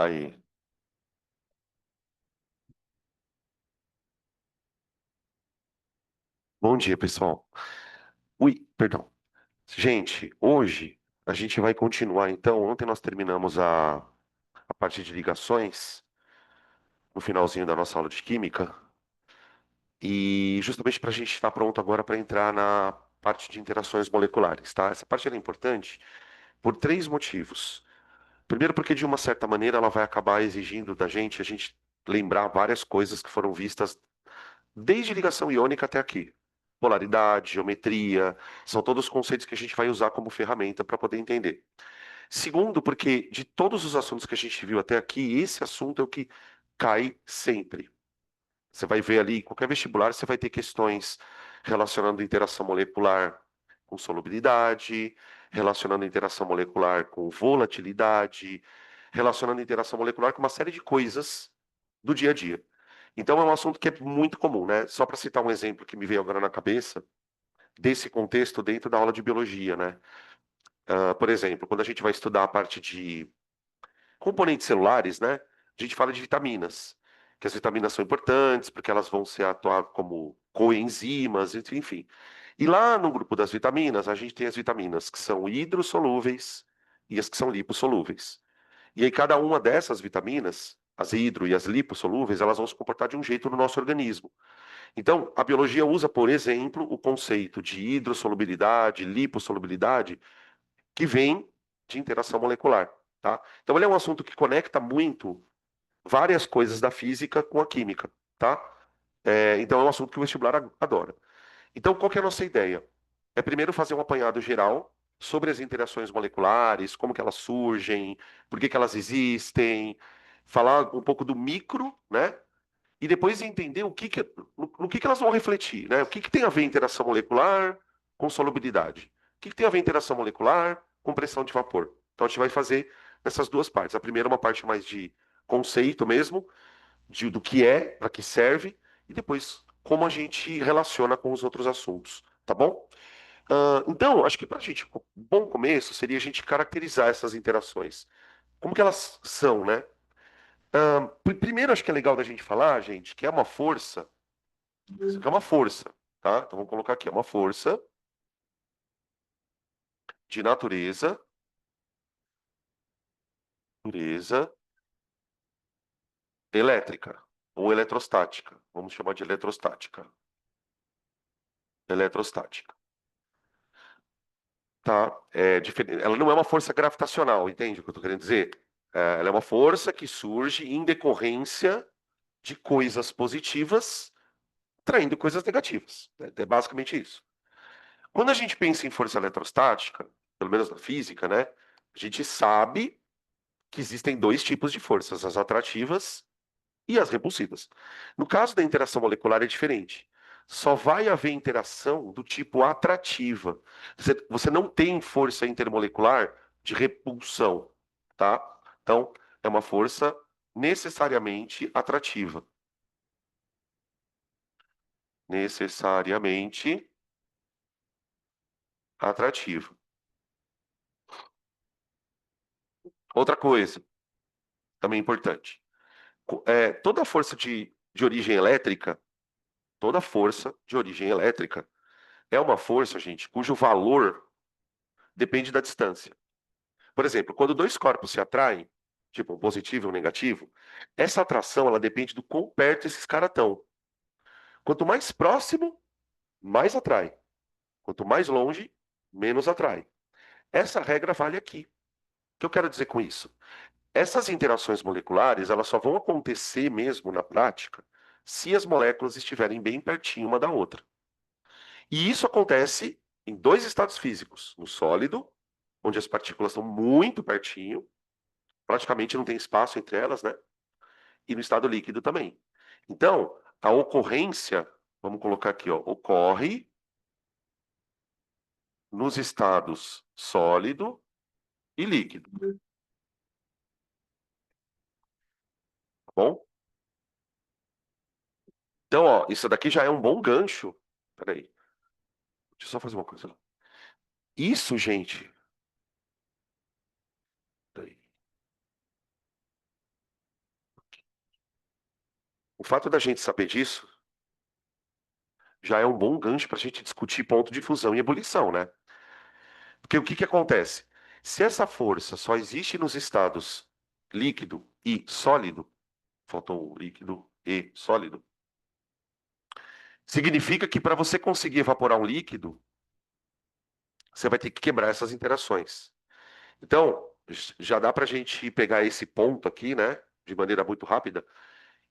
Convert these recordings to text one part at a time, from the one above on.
Aí. Bom dia, pessoal. Ui, perdão. Gente, hoje a gente vai continuar. Então, ontem nós terminamos a parte de ligações, no finalzinho da nossa aula de química, e justamente para a gente estar pronto agora para entrar na parte de interações moleculares, tá? Essa parte ela é importante por três motivos. Primeiro, porque de uma certa maneira ela vai acabar exigindo da gente a gente lembrar várias coisas que foram vistas desde ligação iônica até aqui. Polaridade, geometria, são todos conceitos que a gente vai usar como ferramenta para poder entender. Segundo, porque de todos os assuntos que a gente viu até aqui, esse assunto é o que cai sempre. Você vai ver ali, em qualquer vestibular, você vai ter questões relacionando interação molecular com solubilidade, relacionando interação molecular com volatilidade, relacionando interação molecular com uma série de coisas do dia a dia. Então é um assunto que é muito comum, né? Só para citar um exemplo que me veio agora na cabeça, desse contexto dentro da aula de biologia, né? Por exemplo, quando a gente vai estudar a parte de componentes celulares, né? A gente fala de vitaminas, que as vitaminas são importantes porque elas vão se atuar como coenzimas, enfim. E lá no grupo das vitaminas, a gente tem as vitaminas que são hidrossolúveis e as que são lipossolúveis. E aí cada uma dessas vitaminas, as hidro e as lipossolúveis, elas vão se comportar de um jeito no nosso organismo. Então, a biologia usa, por exemplo, o conceito de hidrossolubilidade, lipossolubilidade, que vem de interação molecular, tá? Então, ele é um assunto que conecta muito várias coisas da física com a química, tá? Então, é um assunto que o vestibular adora. Então, qual que é a nossa ideia? É primeiro fazer um apanhado geral sobre as interações moleculares, como que elas surgem, por que que elas existem, falar um pouco do micro, né? E depois entender no que elas vão refletir, né? O que tem a ver interação molecular com solubilidade? O que tem a ver interação molecular com pressão de vapor? Então a gente vai fazer essas duas partes. A primeira é uma parte mais de conceito mesmo, do que é, para que serve, e depois como a gente relaciona com os outros assuntos, tá bom? Então, acho que para a gente, um bom começo seria a gente caracterizar essas interações. Como que elas são, né? Primeiro, acho que é legal da gente falar, gente, que é uma força. Isso aqui é uma força, tá? Então vamos colocar aqui, é uma força de natureza elétrica ou eletrostática. Vamos chamar de eletrostática. Eletrostática, tá? É diferente. Ela não é uma força gravitacional, entende o que eu estou querendo dizer? Ela é uma força que surge em decorrência de coisas positivas traindo coisas negativas. É basicamente isso. Quando a gente pensa em força eletrostática, pelo menos na física, né? A gente sabe que existem dois tipos de forças, as atrativas e as repulsivas. No caso da interação molecular é diferente. Só vai haver interação do tipo atrativa. Você não tem força intermolecular de repulsão, tá? Então, é uma força necessariamente atrativa. Necessariamente atrativa. Outra coisa, também importante. Toda força de origem elétrica, toda força de origem elétrica é uma força, gente, cujo valor depende da distância. Por exemplo, quando dois corpos se atraem, tipo um positivo e um negativo, essa atração ela depende do quão perto esses caras estão. Quanto mais próximo, mais atrai. Quanto mais longe, menos atrai. Essa regra vale aqui. O que eu quero dizer com isso? Essas interações moleculares, elas só vão acontecer mesmo na prática se as moléculas estiverem bem pertinho uma da outra. E isso acontece em dois estados físicos: no sólido, onde as partículas estão muito pertinho, praticamente não tem espaço entre elas, né? E no estado líquido também. Então, a ocorrência, vamos colocar aqui, ó, ocorre nos estados sólido e líquido, tá bom? Então, ó, isso daqui já é um bom gancho. Peraí, deixa eu só fazer uma coisa. Isso, gente. Peraí. O fato da gente saber disso já é um bom gancho para a gente discutir ponto de fusão e ebulição, né? Porque o que que acontece? Se essa força só existe nos estados líquido e sólido, faltou o líquido e sólido, significa que para você conseguir evaporar um líquido, você vai ter que quebrar essas interações. Então, já dá para a gente pegar esse ponto aqui, né, de maneira muito rápida,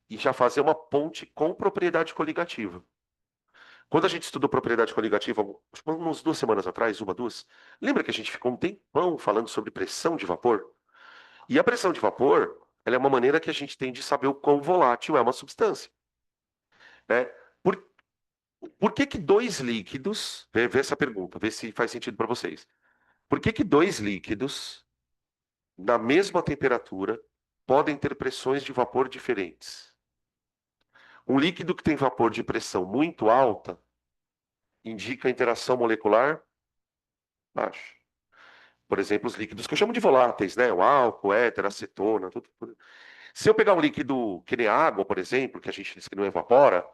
e já fazer uma ponte com propriedade coligativa. Quando a gente estudou propriedade coligativa, acho que umas 2 semanas atrás, uma, duas, lembra que a gente ficou um tempão falando sobre pressão de vapor? E a pressão de vapor, ela é uma maneira que a gente tem de saber o quão volátil é uma substância, né? Por, por que que dois líquidos, vê essa pergunta, vê se faz sentido para vocês. Por que que dois líquidos, na mesma temperatura, podem ter pressões de vapor diferentes? Um líquido que tem vapor de pressão muito alta indica interação molecular baixa. Por exemplo, os líquidos que eu chamo de voláteis, né? O álcool, o éter, a acetona, tudo. Se eu pegar um líquido que nem a água, por exemplo, que a gente diz que não evapora,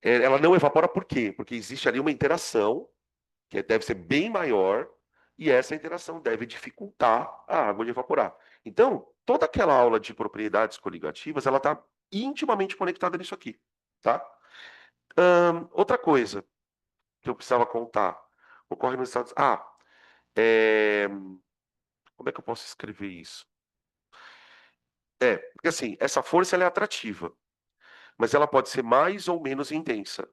ela não evapora por quê? Porque existe ali uma interação que deve ser bem maior e essa interação deve dificultar a água de evaporar. Então, toda aquela aula de propriedades coligativas, ela está intimamente conectada nisso aqui, tá? Outra coisa que eu precisava contar, ocorre nos Estados... é, como é que eu posso escrever isso? Porque assim, essa força ela é atrativa, mas ela pode ser mais ou menos intensa.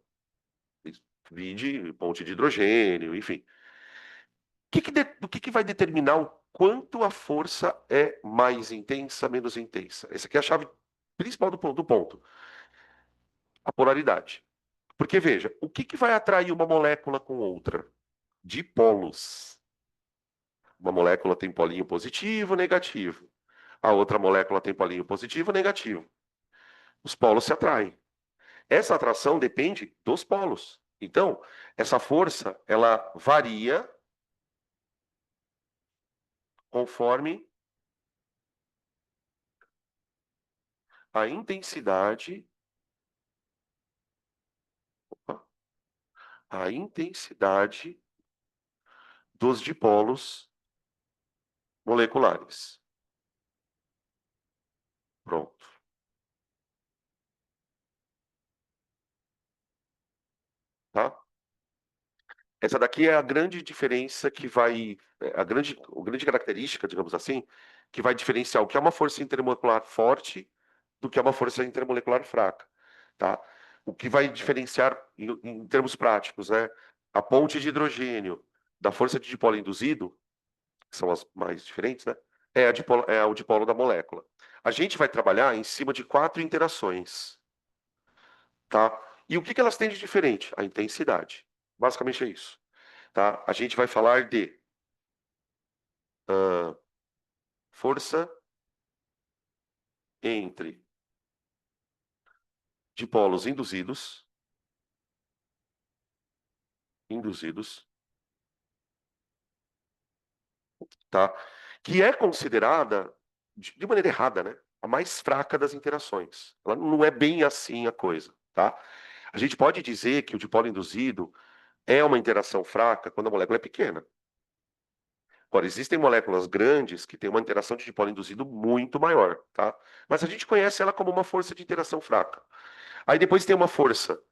Vide ponte de hidrogênio, enfim. O que que vai determinar o quanto a força é mais intensa, menos intensa? Essa aqui é a chave principal do ponto, a polaridade. Porque veja, o que que vai atrair uma molécula com outra? Dipolos. Uma molécula tem polinho positivo, negativo. A outra molécula tem polinho positivo, negativo. Os polos se atraem. Essa atração depende dos polos. Então, essa força, ela varia conforme a intensidade, opa, a intensidade dos dipolos moleculares. Pronto, tá? Essa daqui é a grande diferença que vai, a grande característica, digamos assim, que vai diferenciar o que é uma força intermolecular forte do que é uma força intermolecular fraca, tá? O que vai diferenciar em termos práticos, né? A ponte de hidrogênio da força de dipolo induzido, que são as mais diferentes, né? É o dipolo da molécula. A gente vai trabalhar em cima de 4 interações, tá? E o que que elas têm de diferente? A intensidade. Basicamente é isso, tá? A gente vai falar de força entre dipolos induzidos, tá? Que é considerada, de maneira errada, né? A mais fraca das interações. Ela não é bem assim a coisa, tá? A gente pode dizer que o dipolo induzido é uma interação fraca quando a molécula é pequena. Agora, existem moléculas grandes que têm uma interação de dipolo induzido muito maior, tá? Mas a gente conhece ela como uma força de interação fraca. Aí depois tem uma força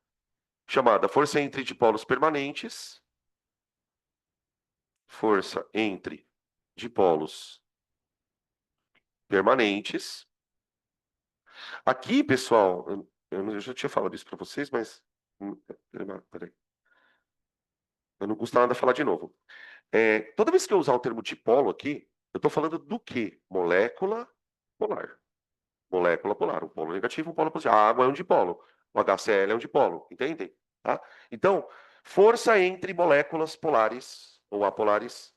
chamada força entre dipolos permanentes, força entre dipolos permanentes. Aqui, pessoal, eu já tinha falado isso para vocês, mas peraí, eu não custa nada falar de novo. Toda vez que eu usar o termo dipolo aqui, eu estou falando do quê? Molécula polar. Molécula polar, um polo negativo, um polo positivo. A água é um dipolo, o HCl é um dipolo, entendem? Tá? Então, força entre moléculas polares ou apolares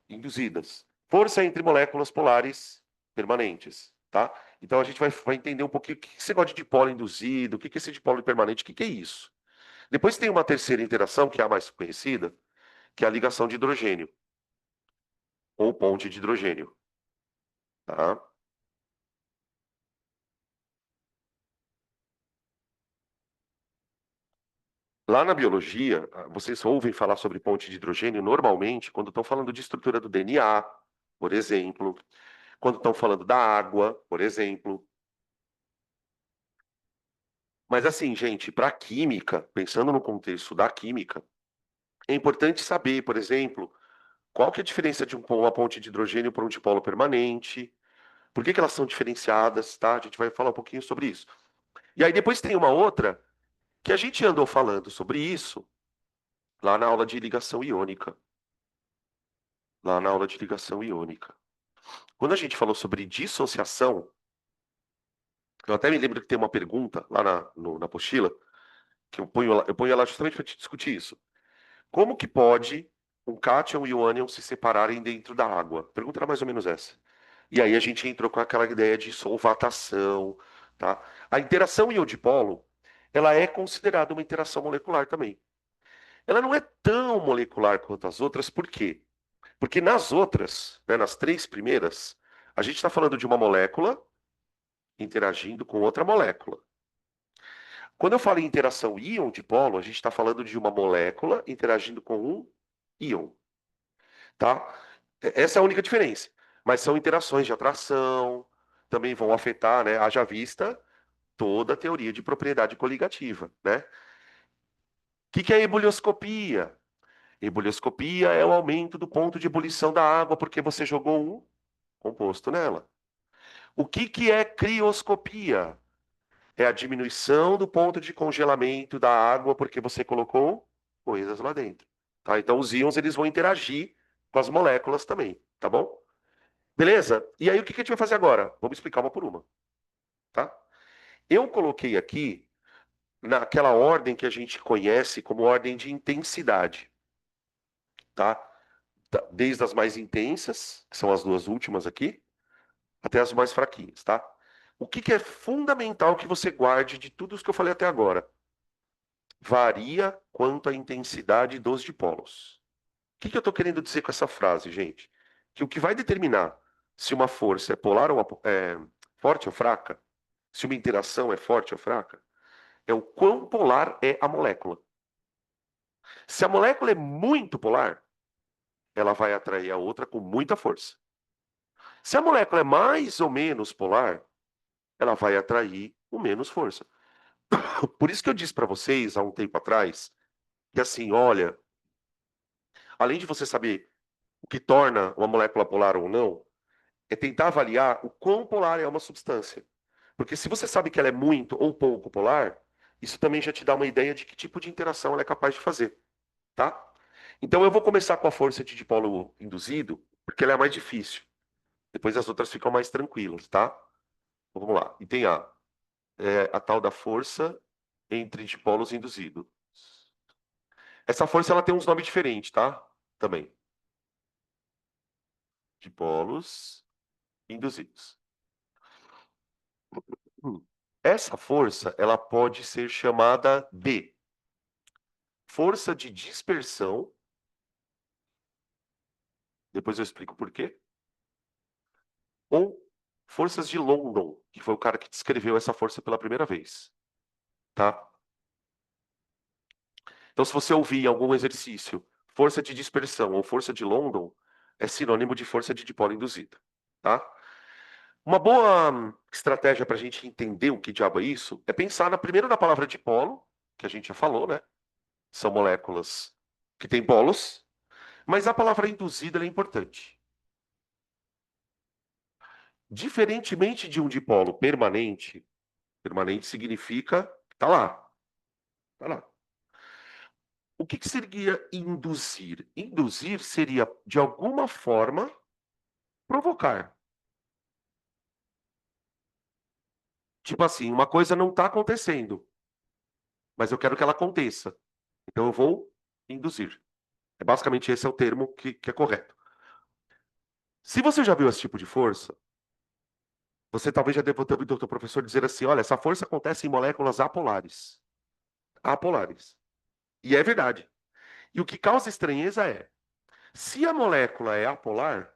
induzidas. Força entre moléculas polares permanentes, tá? Então a gente vai entender um pouquinho o que você gosta de dipolo induzido, o que é esse dipolo permanente, o que é isso. Depois tem uma terceira interação, que é a mais conhecida, que é a ligação de hidrogênio, ou ponte de hidrogênio, tá? Lá na biologia, vocês ouvem falar sobre ponte de hidrogênio normalmente quando estão falando de estrutura do DNA, por exemplo, quando estão falando da água, por exemplo. Mas assim, gente, para a química, pensando no contexto da química, é importante saber, por exemplo, qual que é a diferença de uma ponte de hidrogênio para um dipolo permanente, por que que elas são diferenciadas, tá? A gente vai falar um pouquinho sobre isso. E aí depois tem uma outra que a gente andou falando sobre isso lá na aula de ligação iônica. Lá na aula de ligação iônica. Quando a gente falou sobre dissociação, eu até me lembro que tem uma pergunta lá na apostila, que eu ponho ela justamente para te discutir isso. Como que pode um cátion e um ânion se separarem dentro da água? A pergunta era mais ou menos essa. E aí a gente entrou com aquela ideia de solvatação, tá? A interação íon-dipolo, ela é considerada uma interação molecular também. Ela não é tão molecular quanto as outras, por quê? Porque nas outras, né, nas três primeiras, a gente está falando de uma molécula interagindo com outra molécula. Quando eu falo em interação íon-dipolo, a gente está falando de uma molécula interagindo com um íon, tá? Essa é a única diferença. Mas são interações de atração, também vão afetar, né, haja vista toda a teoria de propriedade coligativa, né? O que é ebulioscopia? Ebulioscopia é o aumento do ponto de ebulição da água porque você jogou um composto nela. O que é crioscopia? É a diminuição do ponto de congelamento da água porque você colocou coisas lá dentro, tá? Então os íons eles vão interagir com as moléculas também, tá bom? Beleza? E aí o que a gente vai fazer agora? Vamos explicar uma por uma, tá? Eu coloquei aqui naquela ordem que a gente conhece como ordem de intensidade, tá? Desde as mais intensas, que são as duas últimas aqui, até as mais fraquinhas, tá? O que é fundamental que você guarde de tudo isso que eu falei até agora? Varia quanto à intensidade dos dipolos. O que eu estou querendo dizer com essa frase, gente? Que o que vai determinar se uma força é polar ou forte ou fraca, se uma interação é forte ou fraca, é o quão polar é a molécula. Se a molécula é muito polar, ela vai atrair a outra com muita força. Se a molécula é mais ou menos polar, ela vai atrair com menos força. Por isso que eu disse para vocês há um tempo atrás que assim, olha, além de você saber o que torna uma molécula polar ou não, é tentar avaliar o quão polar é uma substância. Porque se você sabe que ela é muito ou pouco polar, isso também já te dá uma ideia de que tipo de interação ela é capaz de fazer, tá? Então eu vou começar com a força de dipolo induzido, porque ela é a mais difícil. Depois as outras ficam mais tranquilas, tá? Então, vamos lá. E tem a tal da força entre dipolos induzido. Essa força ela tem uns nomes diferentes, tá? Também. Dipolos induzidos. Essa força ela pode ser chamada de força de dispersão. Depois eu explico por quê. Ou forças de London, que foi o cara que descreveu essa força pela primeira vez, tá? Então, se você ouvir em algum exercício força de dispersão ou força de London, é sinônimo de força de dipolo induzida, tá? Uma boa estratégia para a gente entender o que diabo é isso é pensar primeiro na palavra dipolo, que a gente já falou, né? São moléculas que têm polos, mas a palavra induzida ela é importante. Diferentemente de um dipolo permanente, permanente significa tá lá, tá lá. O que seria induzir? Induzir seria, de alguma forma, provocar. Tipo assim, uma coisa não está acontecendo, mas eu quero que ela aconteça. Então eu vou induzir. Basicamente, esse é o termo que é correto. Se você já viu esse tipo de força, você talvez já deva ter ouvido o teu professor dizer assim: olha, essa força acontece em moléculas apolares. Apolares. E é verdade. E o que causa estranheza é, se a molécula é apolar,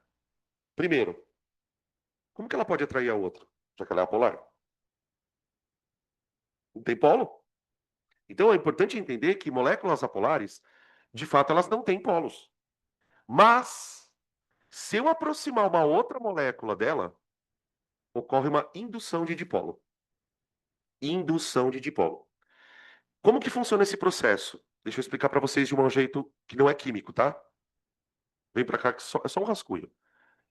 primeiro, como que ela pode atrair a outra? Já que ela é apolar? Não tem polo? Então é importante entender que moléculas apolares, de fato, elas não têm polos. Mas, se eu aproximar uma outra molécula dela, ocorre uma indução de dipolo. Indução de dipolo. Como que funciona esse processo? Deixa eu explicar para vocês de um jeito que não é químico, tá? Vem para cá que é só um rascunho.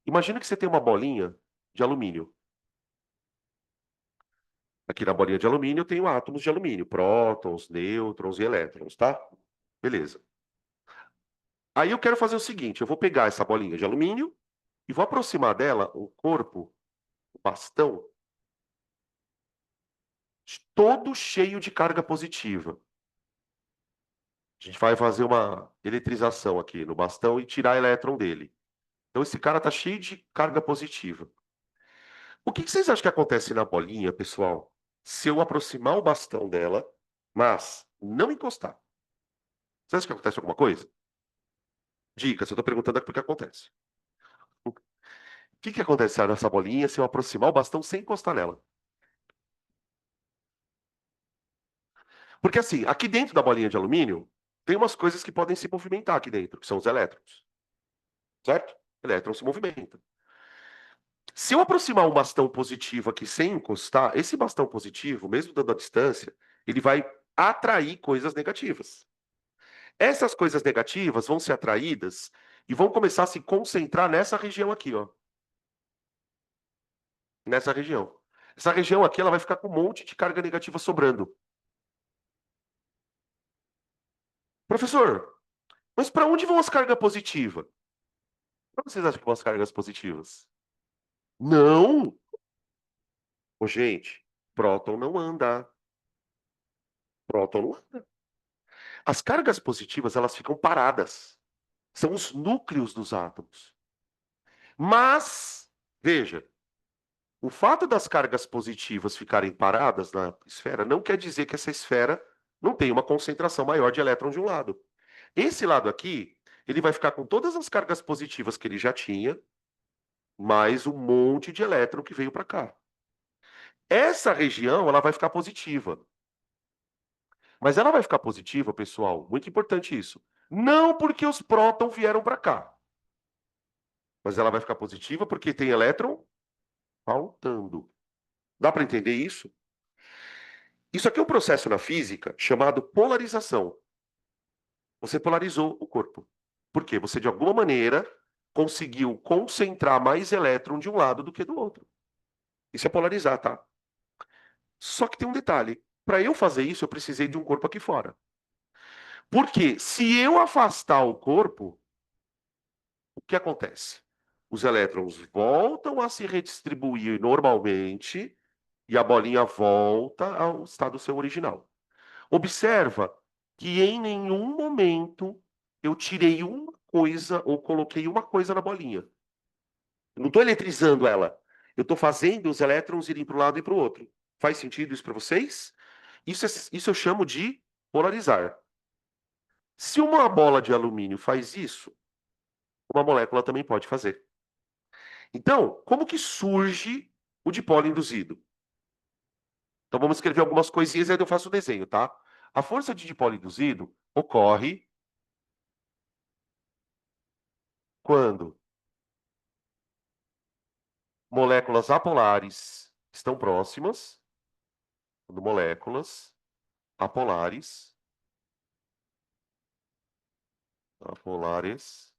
Imagina que você tem uma bolinha de alumínio. Aqui na bolinha de alumínio eu tenho átomos de alumínio, prótons, nêutrons e elétrons, tá? Beleza. Aí eu quero fazer o seguinte, eu vou pegar essa bolinha de alumínio e vou aproximar dela um corpo, um bastão, todo cheio de carga positiva. A gente vai fazer uma eletrização aqui no bastão e tirar elétron dele. Então esse cara está cheio de carga positiva. O que vocês acham que acontece na bolinha, pessoal, se eu aproximar o bastão dela, mas não encostar? Vocês acham que acontece alguma coisa? Dicas, eu estou perguntando aqui porque acontece. O que acontece nessa bolinha se eu aproximar o bastão sem encostar nela? Porque assim, aqui dentro da bolinha de alumínio, tem umas coisas que podem se movimentar aqui dentro, que são os elétrons. Certo? Elétron se movimenta. Se eu aproximar um bastão positivo aqui sem encostar, esse bastão positivo, mesmo dando a distância, ele vai atrair coisas negativas. Essas coisas negativas vão ser atraídas e vão começar a se concentrar nessa região aqui, ó. Nessa região. Essa região aqui, ela vai ficar com um monte de carga negativa sobrando. Professor, mas para onde vão as cargas positivas? Para vocês acham que vão as cargas positivas? Não! Ô, gente, próton não anda. Próton não anda. As cargas positivas, elas ficam paradas. São os núcleos dos átomos. Mas, veja, o fato das cargas positivas ficarem paradas na esfera não quer dizer que essa esfera não tem uma concentração maior de elétron de um lado. Esse lado aqui, ele vai ficar com todas as cargas positivas que ele já tinha, mais um monte de elétron que veio para cá. Essa região, ela vai ficar positiva. Mas ela vai ficar positiva, pessoal, muito importante isso. Não porque os prótons vieram para cá. Mas ela vai ficar positiva porque tem elétron faltando. Dá para entender isso? Isso aqui é um processo na física chamado polarização. Você polarizou o corpo. Por quê? Você, de alguma maneira, conseguiu concentrar mais elétron de um lado do que do outro. Isso é polarizar, tá? Só que tem um detalhe. Para eu fazer isso, eu precisei de um corpo aqui fora. Porque se eu afastar o corpo, o que acontece? Os elétrons voltam a se redistribuir normalmente e a bolinha volta ao estado seu original. Observa que em nenhum momento eu tirei uma coisa ou coloquei uma coisa na bolinha. Eu não estou eletrizando ela. Eu estou fazendo os elétrons irem para um lado e para o outro. Faz sentido isso para vocês? Isso eu chamo de polarizar. Se uma bola de alumínio faz isso, uma molécula também pode fazer. Então, como que surge o dipolo induzido? Então vamos escrever algumas coisinhas e aí eu faço o desenho, tá? A força de dipolo induzido ocorre quando moléculas apolares estão próximas, quando moléculas apolares, apolares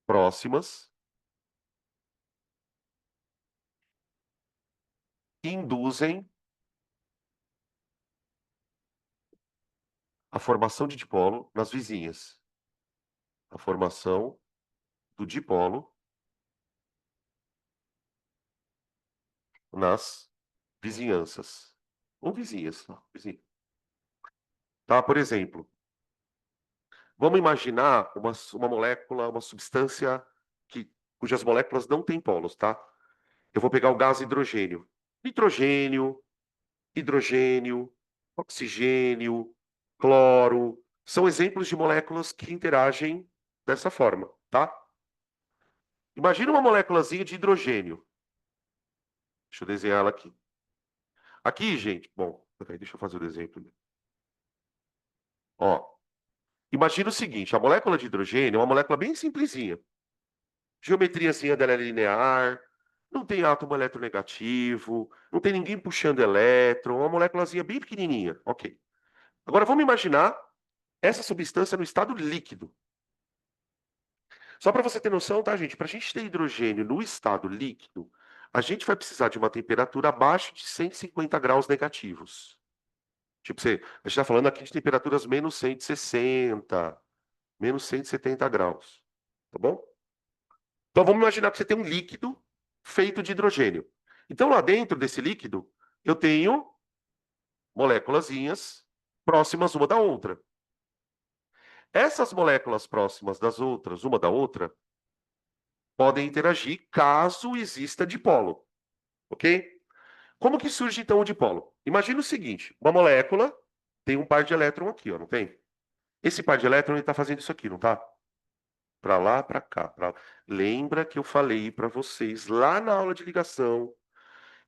próximas induzem a formação de dipolo nas vizinhas. A formação do dipolo nas vizinhanças. Ou vizinhas, tá? Tá? Por exemplo, vamos imaginar uma molécula, uma substância cujas moléculas não têm polos, tá? Eu vou pegar o gás hidrogênio. Nitrogênio, hidrogênio, oxigênio, cloro, são exemplos de moléculas que interagem dessa forma, tá? Imagina uma moléculazinha de hidrogênio. Deixa eu desenhar ela aqui. Aqui, gente, bom, peraí, deixa eu fazer o exemplo. Ó, imagina o seguinte, a molécula de hidrogênio é uma molécula bem simplesinha. Geometriazinha dela é linear, não tem átomo eletronegativo, não tem ninguém puxando elétron, uma moléculazinha bem pequenininha. Ok. Agora vamos imaginar essa substância no estado líquido. Só para você ter noção, tá, gente? Para a gente ter hidrogênio no estado líquido, a gente vai precisar de uma temperatura abaixo de 150 graus negativos. Tipo, a gente está falando aqui de temperaturas menos 160, menos 170 graus. Tá bom? Então vamos imaginar que você tem um líquido feito de hidrogênio. Então lá dentro desse líquido, eu tenho moléculazinhas próximas uma da outra. Essas moléculas próximas das outras, uma da outra, podem interagir caso exista dipolo, ok? Como que surge então o dipolo? Imagina o seguinte: uma molécula tem um par de elétron aqui, ó, não tem? Esse par de elétron está fazendo isso aqui, não tá? Para lá, para cá, para. Lembra que eu falei para vocês lá na aula de ligação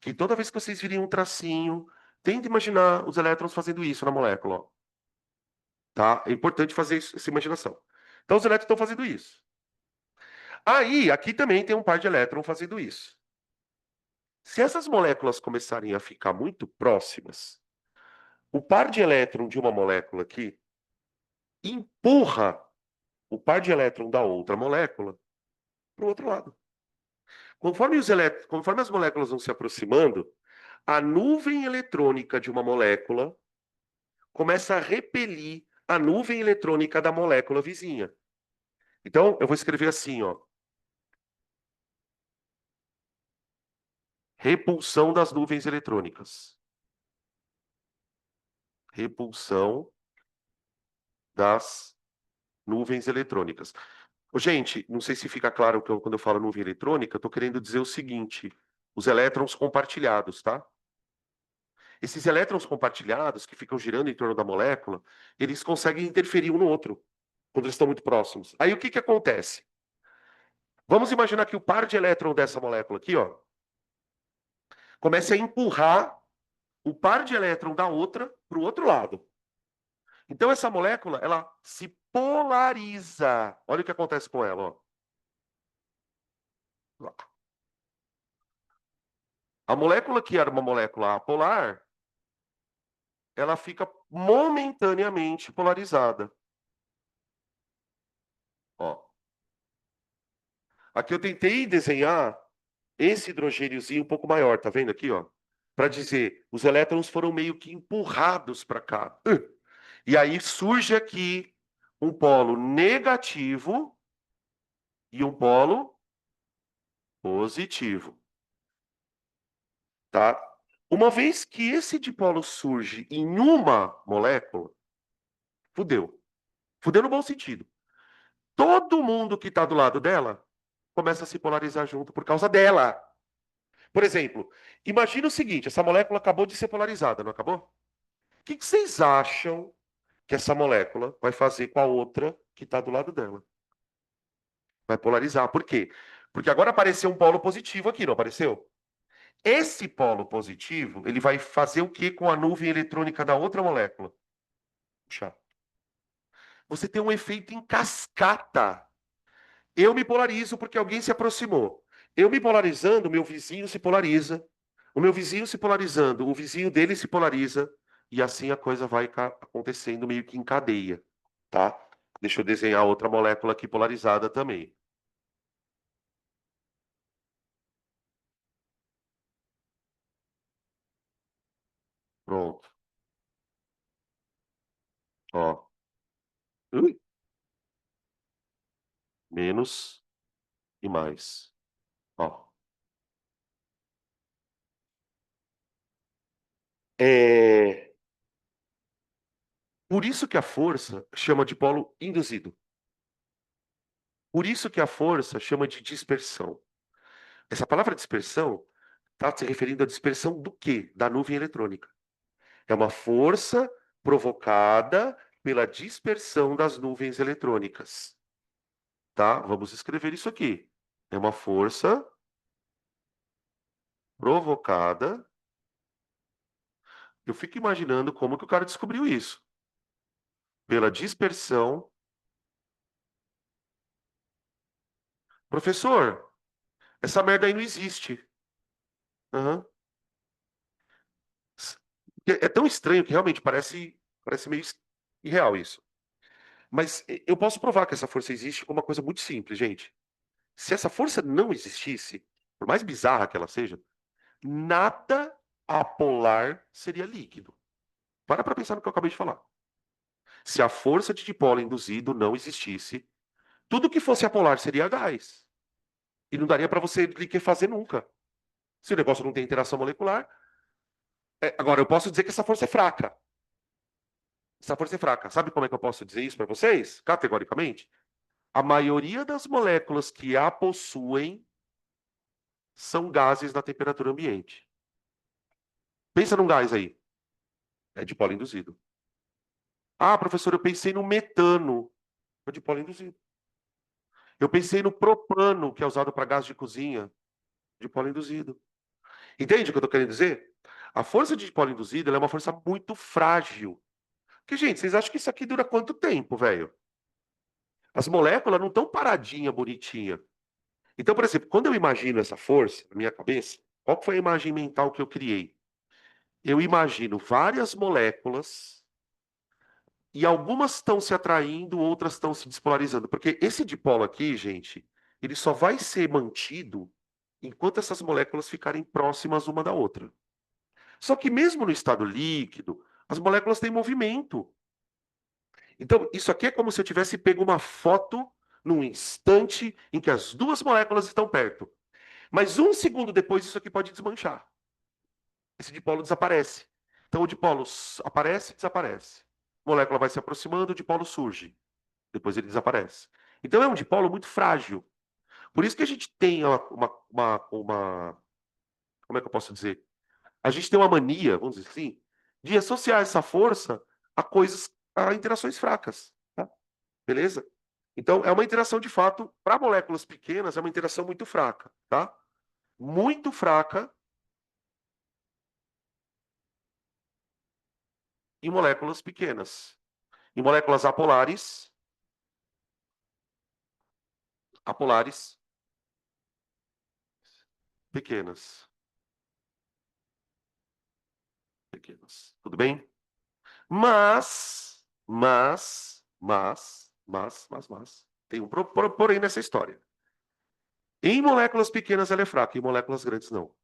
que toda vez que vocês virem um tracinho, tente imaginar os elétrons fazendo isso na molécula, ó, tá? É importante fazer essa imaginação. Então os elétrons estão fazendo isso. Aí, aqui também tem um par de elétrons fazendo isso. Se essas moléculas começarem a ficar muito próximas, o par de elétron de uma molécula aqui empurra o par de elétron da outra molécula para o outro lado. Conforme as moléculas vão se aproximando, a nuvem eletrônica de uma molécula começa a repelir a nuvem eletrônica da molécula vizinha. Então, eu vou escrever assim, ó. Repulsão das nuvens eletrônicas. Repulsão das nuvens eletrônicas. Ô, gente, não sei se fica claro que quando eu falo nuvem eletrônica, eu estou querendo dizer o seguinte: os elétrons compartilhados, tá? Esses elétrons compartilhados que ficam girando em torno da molécula, eles conseguem interferir um no outro quando eles estão muito próximos. Aí o que que acontece? Vamos imaginar que o par de elétron dessa molécula aqui, ó, comece a empurrar o par de elétron da outra para o outro lado. Então essa molécula, ela se polariza. Olha o que acontece com ela, ó. A molécula que era uma molécula apolar, ela fica momentaneamente polarizada. Ó. Aqui eu tentei desenhar esse hidrogêniozinho um pouco maior, tá vendo aqui, ó? Para dizer, os elétrons foram meio que empurrados para cá. E aí surge aqui um polo negativo e um polo positivo, tá? Uma vez que esse dipolo surge em uma molécula, fudeu. Fudeu no bom sentido. Todo mundo que está do lado dela começa a se polarizar junto por causa dela. Por exemplo, imagina o seguinte: essa molécula acabou de ser polarizada, não acabou? O que vocês acham que essa molécula vai fazer com a outra que está do lado dela? Vai polarizar. Por quê? Porque agora apareceu um polo positivo aqui, não apareceu? Esse polo positivo, ele vai fazer o que com a nuvem eletrônica da outra molécula? Puxar. Você tem um efeito em cascata. Eu me polarizo porque alguém se aproximou. Eu me polarizando, o meu vizinho se polariza. O meu vizinho se polarizando, o vizinho dele se polariza. E assim a coisa vai acontecendo meio que em cadeia, tá? Deixa eu desenhar outra molécula aqui polarizada também. Pronto. Ó. Ui. Menos e mais. Ó. É... Por isso que a força chama de polo induzido. Por isso que a força chama de dispersão. Essa palavra dispersão está se referindo à dispersão do quê? Da nuvem eletrônica. É uma força provocada pela dispersão das nuvens eletrônicas. Tá? Vamos escrever isso aqui. É uma força provocada Eu fico imaginando como que o cara descobriu isso. Pela dispersão. Professor, essa merda aí não existe. Aham. É tão estranho que realmente parece meio irreal isso. Mas eu posso provar que essa força existe com uma coisa muito simples, gente. Se essa força não existisse, por mais bizarra que ela seja, nada apolar seria líquido. Para pensar no que eu acabei de falar. Se a força de dipolo induzido não existisse, tudo que fosse apolar seria gás. E não daria para você liquefazer nunca. Se o negócio não tem interação molecular. Agora, eu posso dizer que essa força é fraca. Essa força é fraca. Sabe como é que eu posso dizer isso para vocês? Categoricamente? A maioria das moléculas que a possuem são gases na temperatura ambiente. Pensa num gás aí. É dipolo induzido. Ah, professor, eu pensei no metano. É dipolo induzido. Eu pensei no propano, que é usado para gás de cozinha. Dipolo induzido. Entende o que eu estou querendo dizer? A força de dipolo induzido ela é uma força muito frágil. Porque, gente, vocês acham que isso aqui dura quanto tempo, velho? As moléculas não estão paradinha, bonitinha. Então, por exemplo, quando eu imagino essa força na minha cabeça, qual que foi a imagem mental que eu criei? Eu imagino várias moléculas e algumas estão se atraindo, outras estão se despolarizando. Porque esse dipolo aqui, gente, ele só vai ser mantido enquanto essas moléculas ficarem próximas uma da outra. Só que mesmo no estado líquido, as moléculas têm movimento. Então, isso aqui é como se eu tivesse pego uma foto num instante em que as duas moléculas estão perto. Mas um segundo depois, isso aqui pode desmanchar. Esse dipolo desaparece. Então, o dipolo aparece e desaparece. A molécula vai se aproximando, o dipolo surge. Depois ele desaparece. Então, é um dipolo muito frágil. Por isso que a gente tem como é que eu posso dizer? A gente tem uma mania, vamos dizer assim, de associar essa força a coisas, a interações fracas. Tá? Beleza? Então, é uma interação de fato, para moléculas pequenas, é uma interação muito fraca, tá? Muito fraca em moléculas pequenas. Em moléculas apolares pequenas. Pequenas. Tudo bem? Tem um porém nessa história. Em moléculas pequenas ela é fraca, em moléculas grandes não.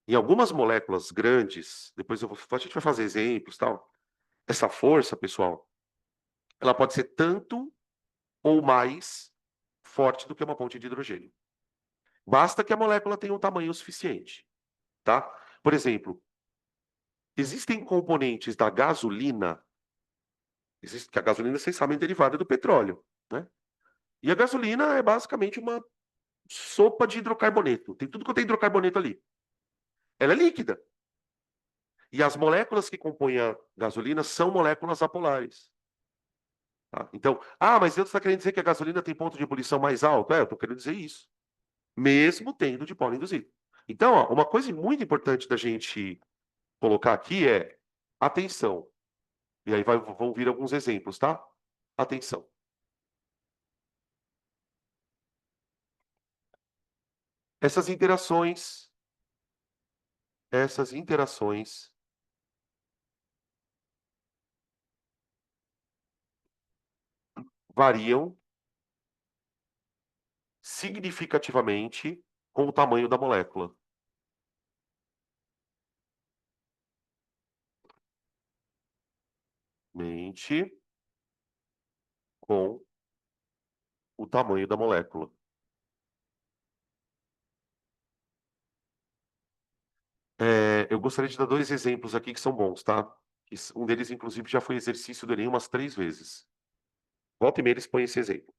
Em algumas moléculas grandes, depois a gente vai fazer exemplos, tal. Essa força, pessoal, ela pode ser tanto ou mais forte do que uma ponte de hidrogênio. Basta que a molécula tenha um tamanho suficiente, tá? Por exemplo, existem componentes da gasolina, que a gasolina, vocês sabem, é derivada do petróleo, né? E a gasolina é basicamente uma sopa de hidrocarboneto. Tem tudo quanto é hidrocarboneto ali. Ela é líquida. E as moléculas que compõem a gasolina são moléculas apolares. Tá? Então, mas você está querendo dizer que a gasolina tem ponto de ebulição mais alto? Eu estou querendo dizer isso. Mesmo tendo dipolo induzido. Então, ó, uma coisa muito importante da gente colocar aqui é atenção. E aí vão vir alguns exemplos, tá? Atenção. Essas interações, essas interações variam significativamente com o tamanho da molécula. Mente com o tamanho da molécula. Eu gostaria de dar dois exemplos aqui que são bons, tá? Um deles, inclusive, já foi exercício do Enem umas 3 vezes. Volta e meia eles põem esse exemplo.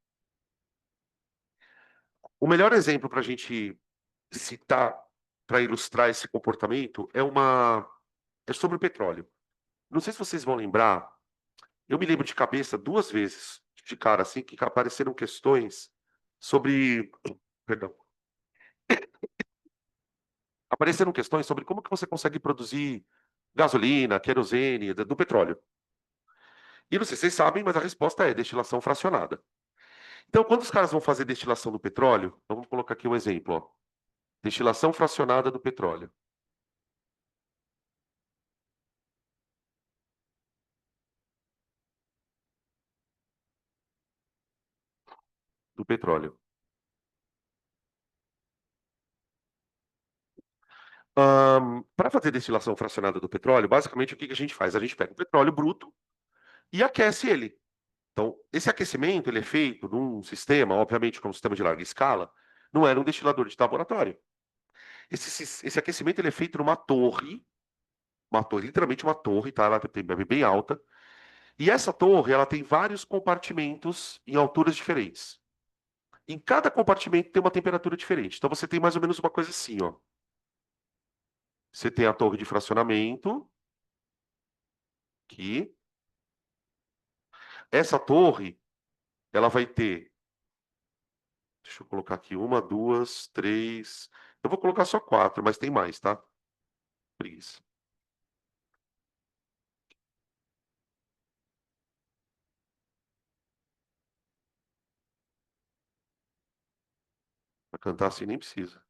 O melhor exemplo para a gente citar, para ilustrar esse comportamento, é sobre o petróleo. Não sei se vocês vão lembrar, eu me lembro de cabeça 2 vezes, de cara assim, que apareceram questões sobre. Perdão. Apareceram questões sobre como que você consegue produzir Gasolina, querosene, do petróleo. E não sei se vocês sabem, mas a resposta é destilação fracionada. Então, quando os caras vão fazer destilação do petróleo, então vamos colocar aqui um exemplo, ó. Destilação fracionada do petróleo. Do petróleo. Para fazer destilação fracionada do petróleo, basicamente o que que a gente faz? A gente pega o petróleo bruto e aquece ele. Então, esse aquecimento ele é feito num sistema, obviamente, como um sistema de larga escala, não era um destilador de laboratório. Esse aquecimento ele é feito numa torre, literalmente uma torre, tá? Ela é bem alta. E essa torre, ela tem vários compartimentos em alturas diferentes. Em cada compartimento tem uma temperatura diferente. Então você tem mais ou menos uma coisa assim, ó. Você tem a torre de fracionamento, que essa torre, ela vai ter, deixa eu colocar aqui, uma, duas, três. Eu vou colocar só quatro, mas tem mais, tá? Preguiça. Pra cantar assim nem precisa.